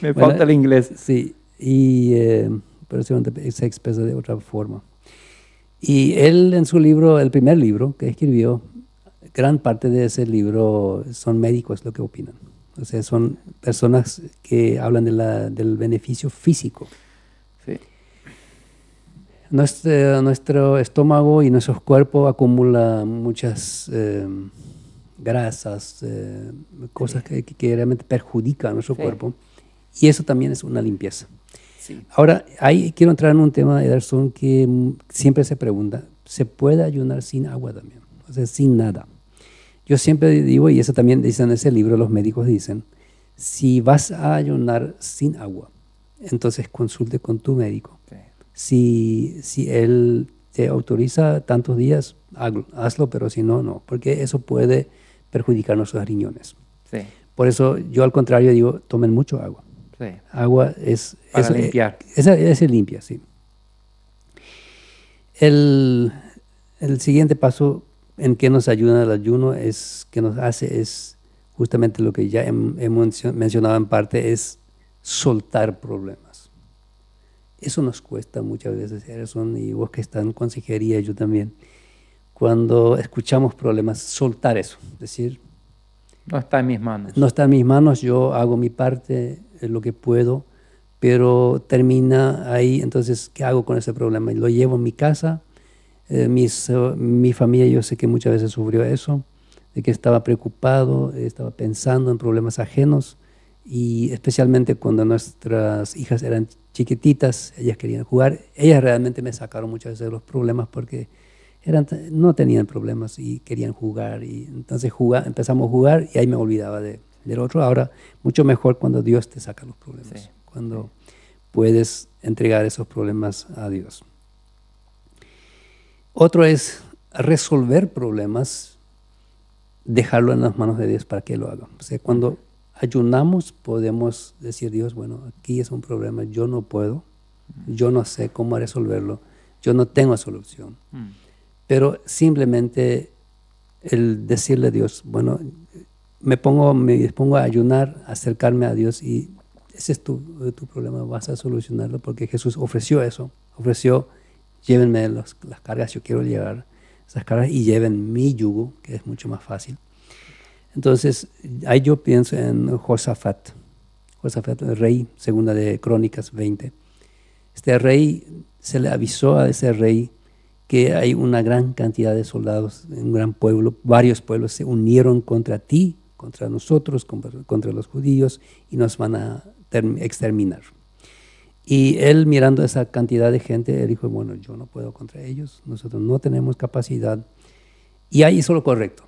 Me falta el inglés. Sí, y pero se expresa de otra forma. Y él en su libro, el primer libro que escribió, gran parte de ese libro son médicos lo que opinan. O sea, son personas que hablan del beneficio físico. Sí. Nuestro estómago y nuestro cuerpo acumulan muchas grasas, cosas que realmente perjudican a nuestro cuerpo. Y eso también es una limpieza. Sí. Ahora, ahí quiero entrar en un tema, Ederson, que siempre se pregunta, ¿se puede ayunar sin agua también? O sea, sin nada. Yo siempre digo, y eso también dice en ese libro, los médicos dicen, si vas a ayunar sin agua, entonces consulte con tu médico. Sí. Si él te autoriza tantos días, hazlo, pero si no, no, porque eso puede perjudicar nuestros riñones. Sí. Por eso yo al contrario digo, tomen mucho agua. Sí. Agua es... Para limpiar. Esa limpia, sí. El siguiente paso en que nos ayuda el ayuno es justamente lo que ya hemos mencionado en parte, es soltar problemas. Eso nos cuesta muchas veces, Erson, y vos que estás en consejería, yo también. Cuando escuchamos problemas, soltar eso, decir... No está en mis manos. No está en mis manos, yo hago mi parte, lo que puedo, pero termina ahí, entonces, ¿qué hago con ese problema? Lo llevo en mi casa, mi familia yo sé que muchas veces sufrió eso, de que estaba preocupado, estaba pensando en problemas ajenos, y especialmente cuando nuestras hijas eran chiquititas, ellas querían jugar, ellas realmente me sacaron muchas veces de los problemas porque no tenían problemas y querían jugar, y entonces empezamos a jugar y ahí me olvidaba del otro. Ahora, mucho mejor cuando Dios te saca los problemas, cuando puedes entregar esos problemas a Dios. Otro es resolver problemas, dejarlo en las manos de Dios para que lo haga. O sea, cuando ayunamos podemos decir, Dios, bueno, aquí es un problema, yo no puedo, yo no sé cómo resolverlo, yo no tengo solución. pero simplemente el decirle a Dios, bueno, me dispongo a ayunar, a acercarme a Dios, y ese es tu problema, vas a solucionarlo, porque Jesús ofreció eso, ofreció, llévenme las cargas, yo quiero llevar esas cargas y lleven mi yugo, que es mucho más fácil. Entonces, ahí yo pienso en Josafat, el rey, segunda de Crónicas 20. Este rey, se le avisó a ese rey que hay una gran cantidad de soldados, un gran pueblo, varios pueblos se unieron contra ti, contra nosotros, contra los judíos, y nos van a exterminar. Y él, mirando esa cantidad de gente, él dijo, bueno, yo no puedo contra ellos, nosotros no tenemos capacidad. Y ahí hizo lo correcto.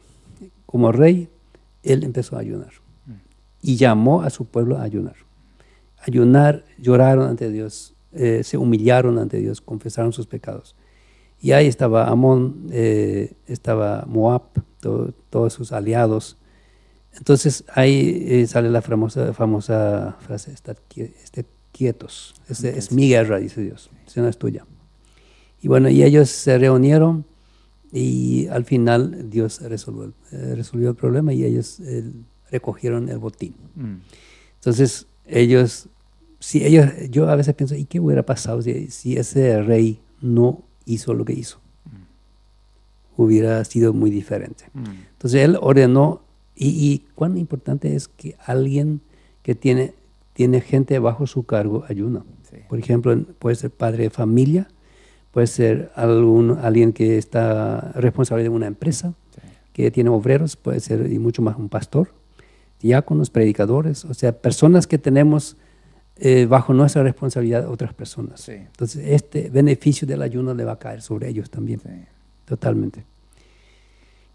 Como rey, él empezó a ayunar y llamó a su pueblo a ayunar. Ayunar, lloraron ante Dios, se humillaron ante Dios, confesaron sus pecados. Y ahí estaba Amón, estaba Moab, todos sus aliados. Entonces ahí sale la famosa frase, estad quietos, es mi guerra, dice Dios, esa no es tuya. Y bueno, y ellos se reunieron y al final Dios resolvió el problema y ellos recogieron el botín. Entonces yo a veces pienso, ¿y qué hubiera pasado si ese rey no hizo lo que hizo? Hubiera sido muy diferente. Entonces él ordenó, y cuán importante es que alguien que tiene gente bajo su cargo ayuna. Sí. Por ejemplo, puede ser padre de familia, puede ser alguien que está responsable de una empresa, sí, que tiene obreros, puede ser, y mucho más, un pastor, diáconos, predicadores, o sea, personas que tenemos bajo nuestra responsabilidad otras personas. Sí. Entonces, este beneficio del ayuno le va a caer sobre ellos también, sí, totalmente.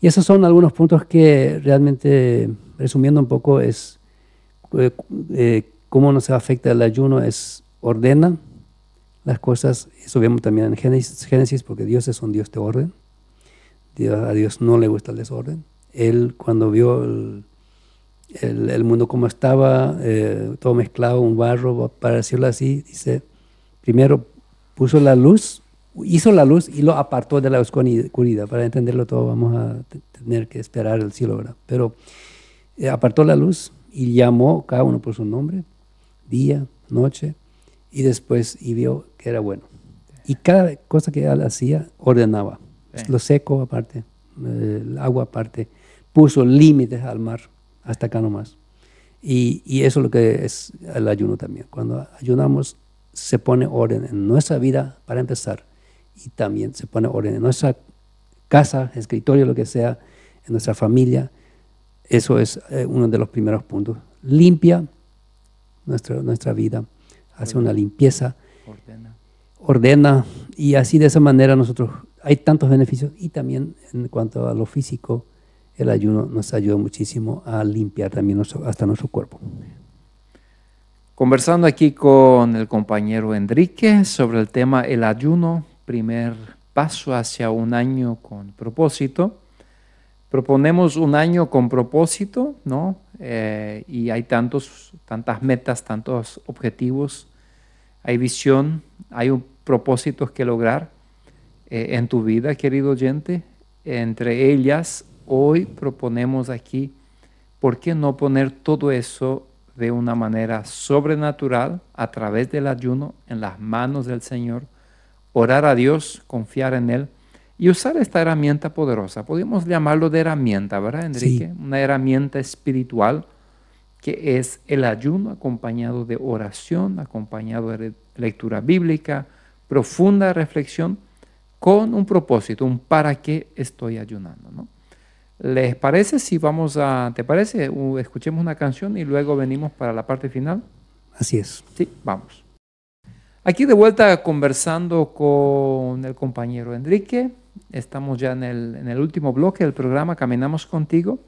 Y esos son algunos puntos que realmente, resumiendo un poco, es cómo nos afecta el ayuno, es ordena las cosas. Eso vemos también en Génesis, porque Dios es un Dios de orden. A Dios no le gusta el desorden. Él, cuando vio el mundo como estaba, todo mezclado, un barro, para decirlo así, dice, primero puso la luz, hizo la luz y lo apartó de la oscuridad. Para entenderlo todo vamos a tener que esperar el cielo, ¿verdad? Pero apartó la luz y llamó cada uno por su nombre, día, noche, y después vio que era bueno. Y cada cosa que él hacía, ordenaba. Lo seco aparte, el agua aparte, puso límites al mar, hasta acá nomás. Y eso es lo que es el ayuno también. Cuando ayunamos, se pone orden en nuestra vida para empezar, y también se pone orden en nuestra casa, escritorio, lo que sea, en nuestra familia. Eso es uno de los primeros puntos. Limpia nuestra vida, hace una limpieza, ordena, y así de esa manera nosotros, hay tantos beneficios. Y también en cuanto a lo físico, el ayuno nos ayuda muchísimo a limpiar también hasta nuestro cuerpo. Conversando aquí con el compañero Enrique sobre el tema el ayuno, primer paso hacia un año con propósito. Proponemos un año con propósito, ¿no? Y hay tantas metas, tantos objetivos, hay visión, hay propósitos que lograr en tu vida, querido oyente. Entre ellas, hoy proponemos aquí, ¿por qué no poner todo eso de una manera sobrenatural a través del ayuno en las manos del Señor? Orar a Dios, confiar en Él y usar esta herramienta poderosa. Podemos llamarlo de herramienta, ¿verdad, Enrique? Sí. Una herramienta espiritual que es el ayuno acompañado de oración, acompañado de lectura bíblica, profunda reflexión, con un propósito, un para qué estoy ayunando, ¿no? ¿Les parece si te parece? Escuchemos una canción y luego venimos para la parte final. Así es. Sí, vamos. Aquí de vuelta conversando con el compañero Enrique. Estamos ya en el último bloque del programa, Caminamos Contigo.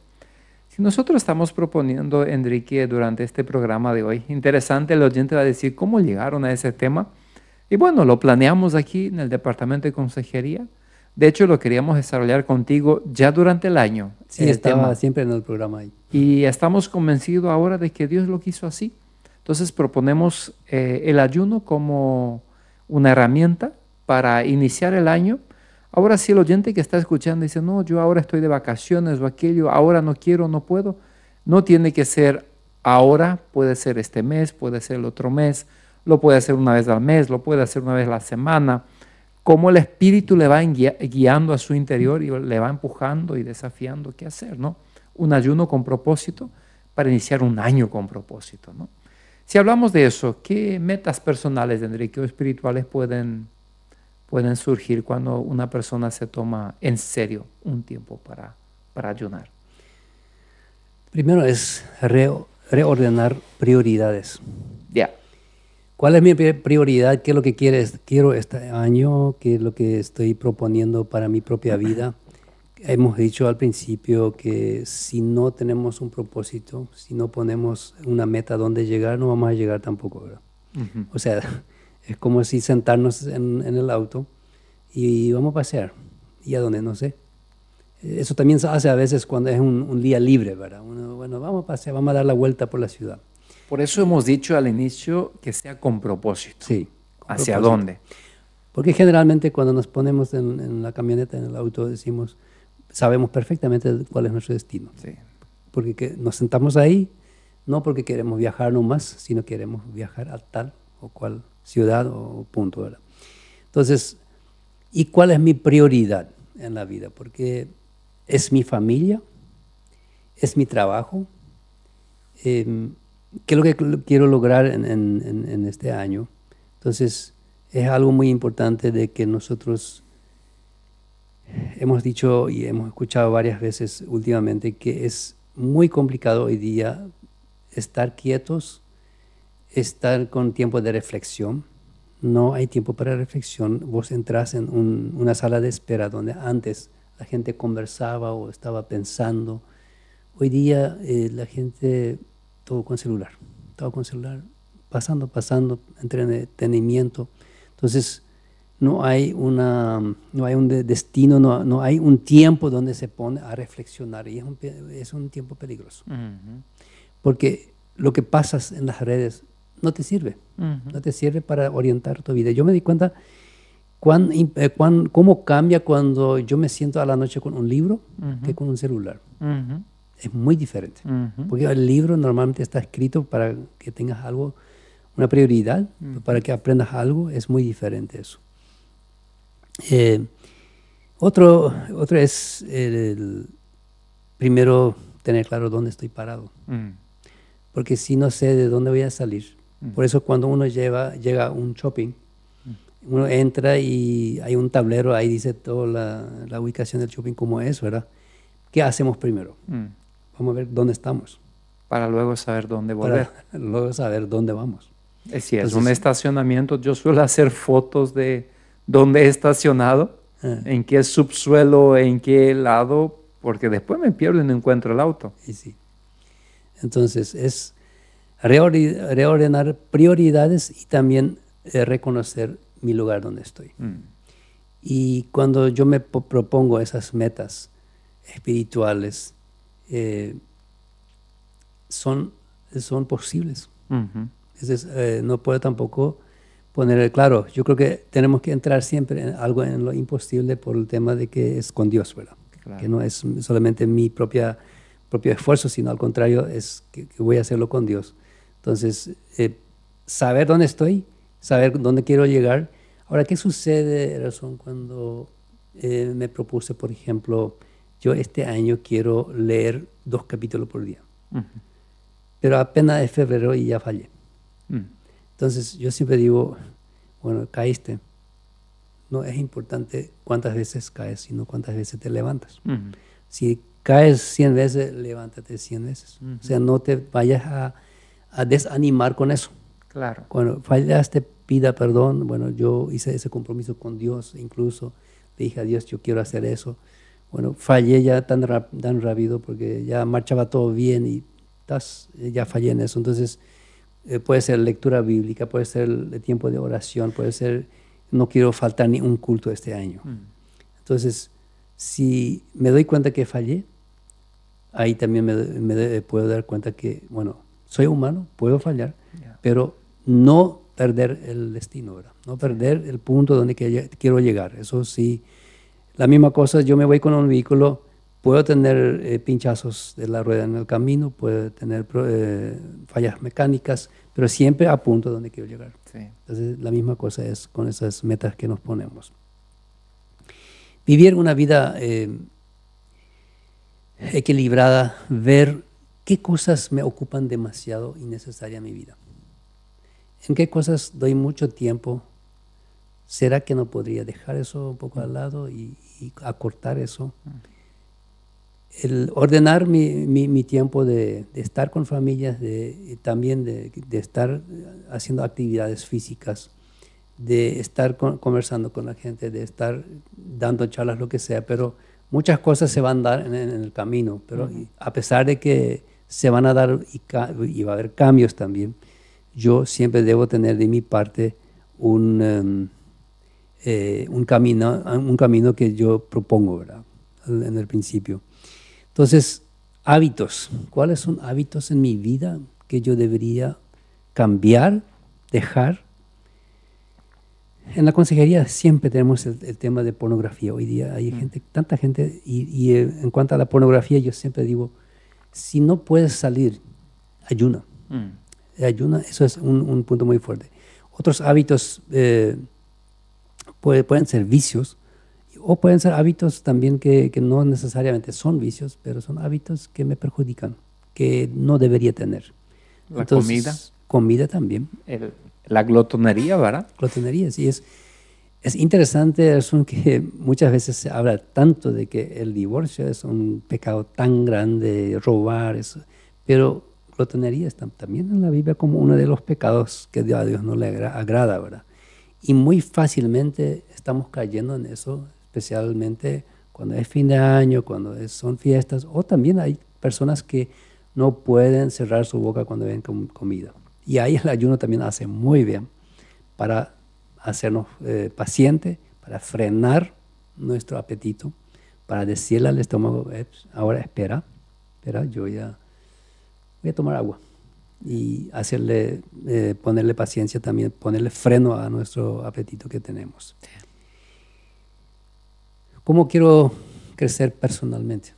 Si nosotros estamos proponiendo, Enrique, durante este programa de hoy, interesante, el oyente va a decir, ¿cómo llegaron a ese tema? Y bueno, lo planeamos aquí en el Departamento de Consejería. De hecho, lo queríamos desarrollar contigo ya durante el año. Sí, estaba siempre en el programa ahí. Y estamos convencidos ahora de que Dios lo quiso así. Entonces proponemos el ayuno como una herramienta para iniciar el año Ahora, si el oyente que está escuchando dice, no, yo ahora estoy de vacaciones o aquello, ahora no quiero, no puedo, no tiene que ser ahora, puede ser este mes, puede ser el otro mes, lo puede hacer una vez al mes, lo puede hacer una vez a la semana, como el Espíritu le va guiando a su interior y le va empujando y desafiando qué hacer, ¿no? Un ayuno con propósito para iniciar un año con propósito, ¿no? Si hablamos de eso, ¿qué metas personales, Enrique, o espirituales pueden surgir cuando una persona se toma en serio un tiempo para ayunar? Primero es reordenar prioridades. Ya. ¿Cuál es mi prioridad? ¿Qué es lo que quiero este año? ¿Qué es lo que estoy proponiendo para mi propia vida? Hemos dicho al principio que si no tenemos un propósito, si no ponemos una meta donde llegar, no vamos a llegar tampoco, ¿verdad? Uh-huh. O sea, es como si sentarnos en el auto y vamos a pasear. ¿Y a dónde? No sé. Eso también se hace a veces cuando es un día libre, ¿verdad? Bueno, vamos a pasear, vamos a dar la vuelta por la ciudad. Por eso hemos dicho al inicio que sea con propósito. Sí. ¿Hacia dónde? Porque generalmente cuando nos ponemos en la camioneta, en el auto, sabemos perfectamente cuál es nuestro destino. Sí. Porque nos sentamos ahí, no porque queremos viajar nomás, sino queremos viajar a tal o cual ciudad o punto, ¿verdad? Entonces, ¿y cuál es mi prioridad en la vida? Porque es mi familia, es mi trabajo. ¿Qué es lo que quiero lograr en este año? Entonces, es algo muy importante de que nosotros hemos dicho y hemos escuchado varias veces últimamente que es muy complicado hoy día estar quietos, estar con tiempo de reflexión. No hay tiempo para reflexión. Vos entras en una sala de espera donde antes la gente conversaba o estaba pensando. Hoy día la gente todo con celular, pasando, entretenimiento. Entonces, no hay un destino, no hay un tiempo donde se pone a reflexionar y es un tiempo peligroso. Uh-huh. Porque lo que pasas en las redes no te sirve, no te sirve para orientar tu vida. Yo me di cuenta cómo cambia cuando yo me siento a la noche con un libro que con un celular. Es muy diferente, porque el libro normalmente está escrito para que tengas algo, una prioridad, para que aprendas algo, es muy diferente eso. Otro es primero tener claro dónde estoy parado, porque si no sé de dónde voy a salir, por eso cuando uno llega a un shopping, uno entra y hay un tablero, ahí dice toda la ubicación del shopping como es, ¿verdad? ¿Qué hacemos primero? Vamos a ver dónde estamos. Para luego saber dónde volver. Para luego saber dónde vamos. Si es un estacionamiento, yo suelo hacer fotos de dónde he estacionado, en qué subsuelo, en qué lado, porque después me pierdo y no encuentro el auto. Y sí. Entonces, es reordenar prioridades y también reconocer mi lugar donde estoy. Y cuando yo me propongo esas metas espirituales, son posibles. No puedo tampoco poner, claro, yo creo que tenemos que entrar siempre en algo en lo imposible por el tema de que es con Dios, ¿verdad? Claro. Que no es solamente mi propio esfuerzo, sino al contrario, es que voy a hacerlo con Dios. Entonces, saber dónde estoy, saber dónde quiero llegar. Ahora, ¿qué sucede, Emerson, cuando me propuse, por ejemplo, yo este año quiero leer 2 capítulos por día? Pero apenas es febrero y ya fallé. Entonces, yo siempre digo, bueno, caíste. No es importante cuántas veces caes, sino cuántas veces te levantas. Si caes 100 veces, levántate 100 veces. O sea, no te vayas a desanimar con eso. Claro. Cuando fallaste, pida perdón. Bueno, yo hice ese compromiso con Dios, incluso le dije a Dios, yo quiero hacer eso. Bueno, fallé ya tan rápido porque ya marchaba todo bien y ya fallé en eso. Entonces, puede ser lectura bíblica, puede ser el tiempo de oración, puede ser, no quiero faltar ni un culto este año. Entonces, si me doy cuenta que fallé, ahí también me puedo dar cuenta que, bueno, soy humano, puedo fallar, pero no perder el destino, ¿verdad? No perder el punto donde quiero llegar. Eso sí, La misma cosa, yo me voy con un vehículo, puedo tener pinchazos de la rueda en el camino, puedo tener fallas mecánicas, pero siempre apunto a donde quiero llegar. Sí. Entonces, la misma cosa es con esas metas que nos ponemos. Vivir una vida equilibrada, ver qué cosas me ocupan demasiado y necesaria en mi vida. En qué cosas doy mucho tiempo. ¿Será que no podría dejar eso un poco al lado y acortar eso? El ordenar mi tiempo de estar con familias, también de estar haciendo actividades físicas, de estar conversando con la gente, de estar dando charlas, lo que sea, pero muchas cosas se van a dar en el camino, pero a pesar de que se van a dar y va a haber cambios también, yo siempre debo tener de mi parte un camino que yo propongo, ¿verdad? En el principio. Entonces, hábitos. ¿Cuáles son hábitos en mi vida que yo debería cambiar, dejar? En la consejería siempre tenemos el tema de pornografía. Hoy día hay tanta gente, y en cuanto a la pornografía, yo siempre digo, si no puedes salir, ayuna. Ayuna, eso es un punto muy fuerte. Otros hábitos pueden ser vicios, o pueden ser hábitos también que no necesariamente son vicios, pero son hábitos que me perjudican, que no debería tener. Entonces, comida. Comida también. La glotonería, ¿verdad? Glotonería, sí. Es interesante, es que muchas veces se habla tanto de que el divorcio es un pecado tan grande, robar, eso, pero glotonería está también en la Biblia como uno de los pecados que a Dios no le agrada, ¿verdad? Y muy fácilmente estamos cayendo en eso, especialmente cuando es fin de año, cuando son fiestas, o también hay personas que no pueden cerrar su boca cuando ven comida. Y ahí el ayuno también hace muy bien para hacernos pacientes, para frenar nuestro apetito, para decirle al estómago, ahora espera, yo ya voy a tomar agua. Y ponerle paciencia también, ponerle freno a nuestro apetito que tenemos. ¿Cómo quiero crecer personalmente?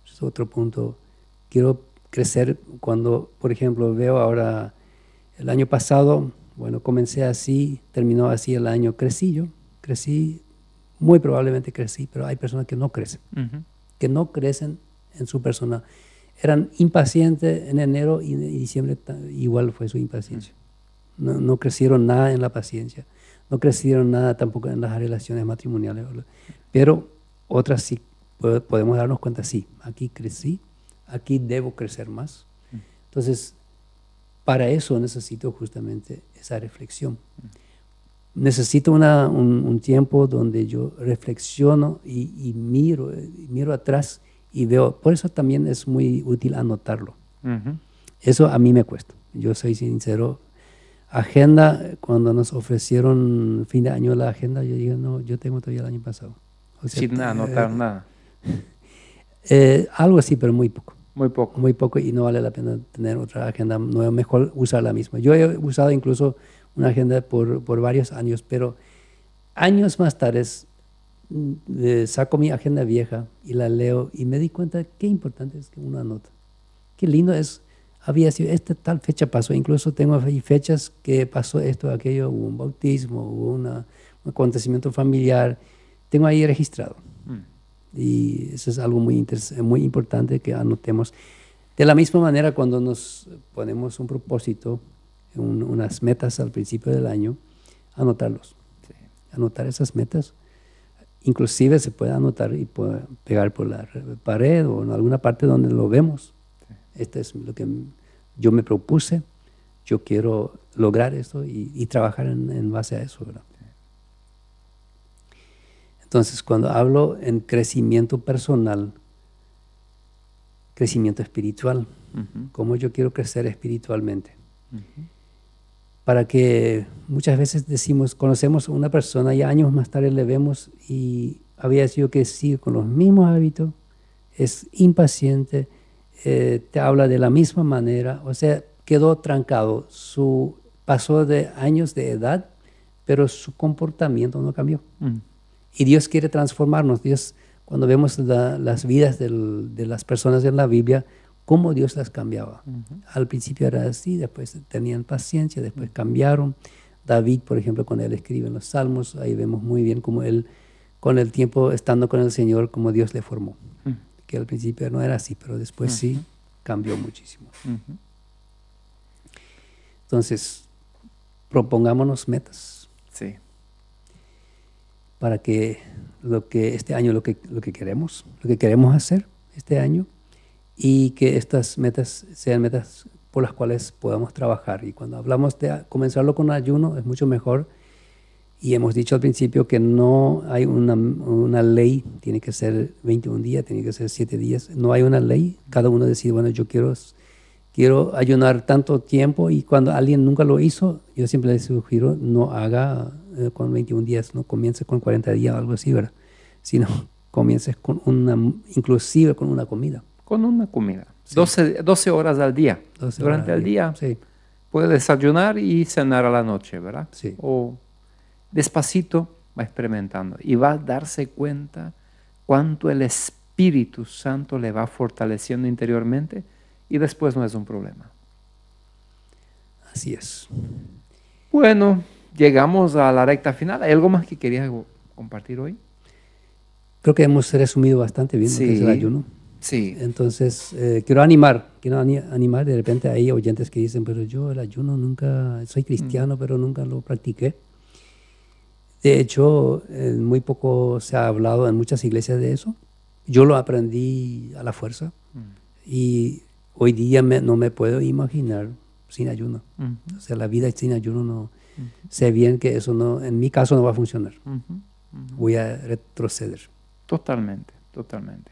Es otro punto. Quiero crecer cuando, por ejemplo, veo ahora el año pasado, bueno, comencé así, terminó así el año, crecí, muy probablemente crecí, pero hay personas que no crecen, que no crecen en su persona. Eran impacientes en enero y diciembre igual fue su impaciencia. No crecieron nada en la paciencia, no crecieron nada tampoco en las relaciones matrimoniales, pero otras sí podemos darnos cuenta, sí, aquí crecí, aquí debo crecer más. Entonces, para eso necesito justamente esa reflexión. Necesito un tiempo donde yo reflexiono y miro atrás y veo. Por eso también es muy útil anotarlo. Eso a mí me cuesta. Yo soy sincero. Agenda, cuando nos ofrecieron fin de año la agenda, yo digo, no, yo tengo todavía el año pasado. O sea, sin anotar nada. Algo así, pero muy poco. Muy poco. Muy poco, y no vale la pena tener otra agenda nueva, mejor usar la misma. Yo he usado incluso una agenda por varios años, pero años más tarde saco mi agenda vieja y la leo y me di cuenta qué importante es que uno anota. Qué lindo es, había sido esta tal fecha pasó, incluso tengo ahí fechas que pasó esto, aquello, hubo un bautismo, hubo un acontecimiento familiar, tengo ahí registrado. Y eso es algo muy importante que anotemos. De la misma manera, cuando nos ponemos un propósito, unas metas al principio del año, anotarlos. Sí. Anotar esas metas. Inclusive se puede anotar y pegar por la pared o en alguna parte donde lo vemos. Sí. Este es lo que yo me propuse. Yo quiero lograr esto y trabajar en base a eso, ¿verdad? Entonces, cuando hablo en crecimiento personal, crecimiento espiritual, cómo yo quiero crecer espiritualmente. Para que muchas veces conocemos a una persona y años más tarde le vemos y había sido que sigue con los mismos hábitos, es impaciente, te habla de la misma manera, o sea, quedó trancado, pasó de años de edad, pero su comportamiento no cambió. Y Dios quiere transformarnos. Dios, cuando vemos las vidas de las personas en la Biblia, cómo Dios las cambiaba. Al principio era así, después tenían paciencia, después cambiaron. David, por ejemplo, cuando él escribe en los Salmos, ahí vemos muy bien cómo él, con el tiempo, estando con el Señor, cómo Dios le formó. Que al principio no era así, pero después sí cambió muchísimo. Entonces, propongámonos metas. Sí. Para que este año lo que queremos hacer este año, y que estas metas sean metas por las cuales podamos trabajar. Y cuando hablamos de comenzarlo con ayuno, es mucho mejor. Y hemos dicho al principio que no hay una ley, tiene que ser 21 días, tiene que ser 7 días. No hay una ley. Cada uno decide, bueno, yo quiero ayunar tanto tiempo, y cuando alguien nunca lo hizo, yo siempre le sugiero no haga con 21 días, no comiences con 40 días o algo así, ¿verdad? Sino comiences inclusive con una comida. Con una comida. Sí. 12 horas al día. 12 Durante el día sí. puede desayunar y cenar a la noche, ¿verdad? Sí. O despacito va experimentando y va a darse cuenta cuánto el Espíritu Santo le va fortaleciendo interiormente, y después no es un problema. Así es. Bueno, llegamos a la recta final. ¿Hay algo más que querías compartir hoy? Creo que hemos resumido bastante bien lo que es el ayuno. Sí. Entonces, quiero animar. De repente hay oyentes que dicen, pero yo el ayuno nunca, soy cristiano, pero nunca lo practiqué. De hecho, muy poco se ha hablado en muchas iglesias de eso. Yo lo aprendí a la fuerza, y hoy día no me puedo imaginar sin ayuno. O sea, la vida sin ayuno no. Sé bien que eso no, en mi caso no va a funcionar. Voy a retroceder. Totalmente, totalmente.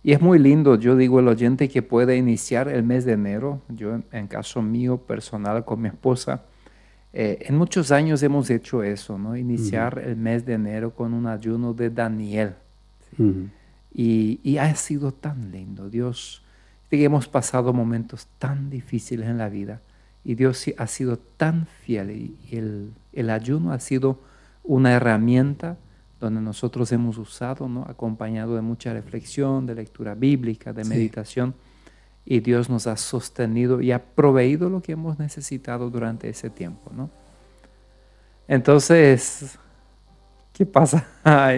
Y es muy lindo, yo digo, el oyente que puede iniciar el mes de enero. Yo, en caso mío personal, con mi esposa, en muchos años hemos hecho eso, ¿no? Iniciar el mes de enero con un ayuno de Daniel. Y ha sido tan lindo. Dios, hemos pasado momentos tan difíciles en la vida, y Dios ha sido tan fiel. Y el ayuno ha sido una herramienta donde nosotros hemos usado, ¿no? Acompañado de mucha reflexión, de lectura bíblica, de meditación, y Dios nos ha sostenido y ha proveído lo que hemos necesitado durante ese tiempo, ¿no? Entonces, ¿qué pasa?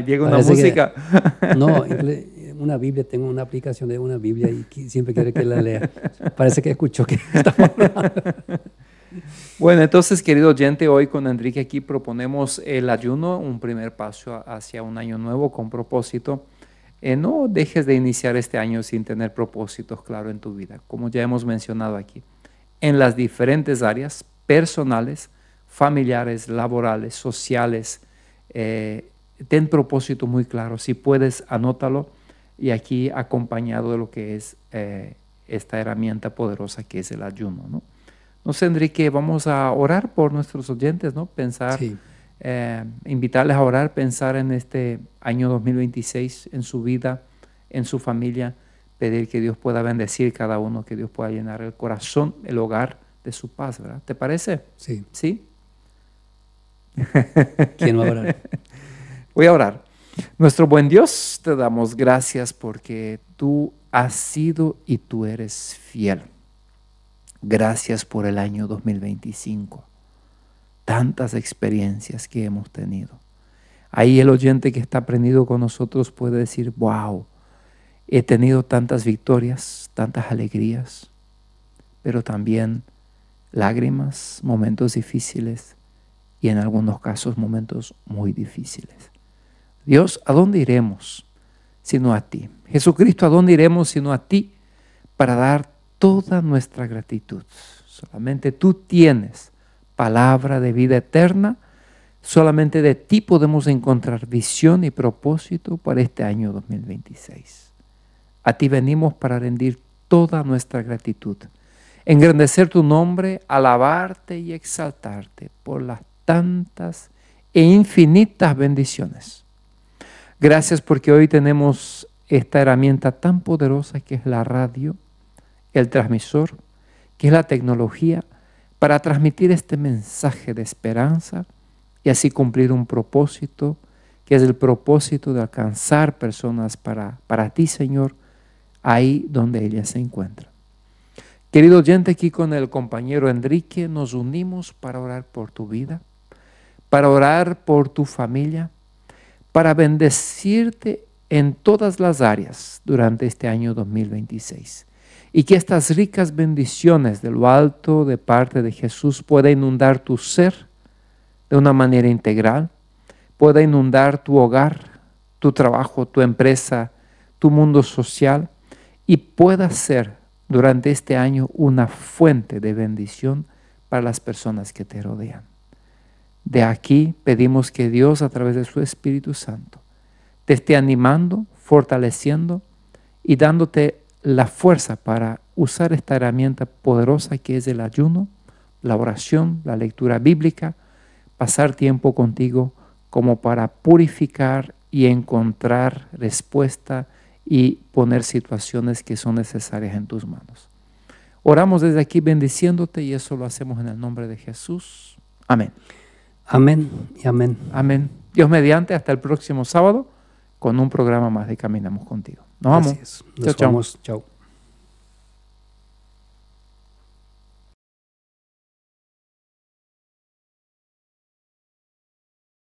Llega una música. No, una Biblia, tengo una aplicación de una Biblia y siempre quiere que la lea. Parece que escuchó que estamos hablando. Bueno, entonces, querido oyente, hoy con Enrique aquí proponemos el ayuno, un primer paso hacia un año nuevo con propósito. No dejes de iniciar este año sin tener propósitos claros en tu vida, como ya hemos mencionado aquí, en las diferentes áreas personales, familiares, laborales, sociales. Ten propósito muy claro. Si puedes, anótalo, y aquí acompañado de lo que es esta herramienta poderosa que es el ayuno, ¿no? No sé, Enrique, vamos a orar por nuestros oyentes, ¿no? Pensar, invitarles a orar, pensar en este año 2026, en su vida, en su familia, pedir que Dios pueda bendecir cada uno, que Dios pueda llenar el corazón, el hogar de su paz, ¿verdad? ¿Te parece? Sí. ¿Sí? ¿Quién va a orar? Voy a orar. Nuestro buen Dios, te damos gracias porque tú has sido y tú eres fiel. Gracias por el año 2025. Tantas experiencias que hemos tenido. Ahí el oyente que está prendido con nosotros puede decir, wow, he tenido tantas victorias, tantas alegrías, pero también lágrimas, momentos difíciles y en algunos casos momentos muy difíciles. Dios, ¿a dónde iremos sino a ti? Jesucristo, ¿a dónde iremos sino a ti para dar toda nuestra gratitud? Solamente tú tienes palabra de vida eterna. Solamente de ti podemos encontrar visión y propósito para este año 2026. A ti venimos para rendir toda nuestra gratitud, engrandecer tu nombre, alabarte y exaltarte por las tantas e infinitas bendiciones. Gracias porque hoy tenemos esta herramienta tan poderosa que es la radio, el transmisor, que es la tecnología, para transmitir este mensaje de esperanza y así cumplir un propósito que es el propósito de alcanzar personas para ti, Señor, ahí donde ellas se encuentran. Querido oyente, aquí con el compañero Enrique nos unimos para orar por tu vida, para orar por tu familia, para bendecirte en todas las áreas durante este año 2026. Y que estas ricas bendiciones de lo alto de parte de Jesús pueda inundar tu ser de una manera integral, pueda inundar tu hogar, tu trabajo, tu empresa, tu mundo social, y pueda ser durante este año una fuente de bendición para las personas que te rodean. De aquí pedimos que Dios, a través de su Espíritu Santo, te esté animando, fortaleciendo y dándote la fuerza para usar esta herramienta poderosa que es el ayuno, la oración, la lectura bíblica, pasar tiempo contigo como para purificar y encontrar respuesta y poner situaciones que son necesarias en tus manos. Oramos desde aquí bendiciéndote y eso lo hacemos en el nombre de Jesús. Amén. Amén y amén. Amén. Dios mediante, hasta el próximo sábado con un programa más de Caminamos Contigo. Nos vemos. Gracias. Nos vemos. Chao.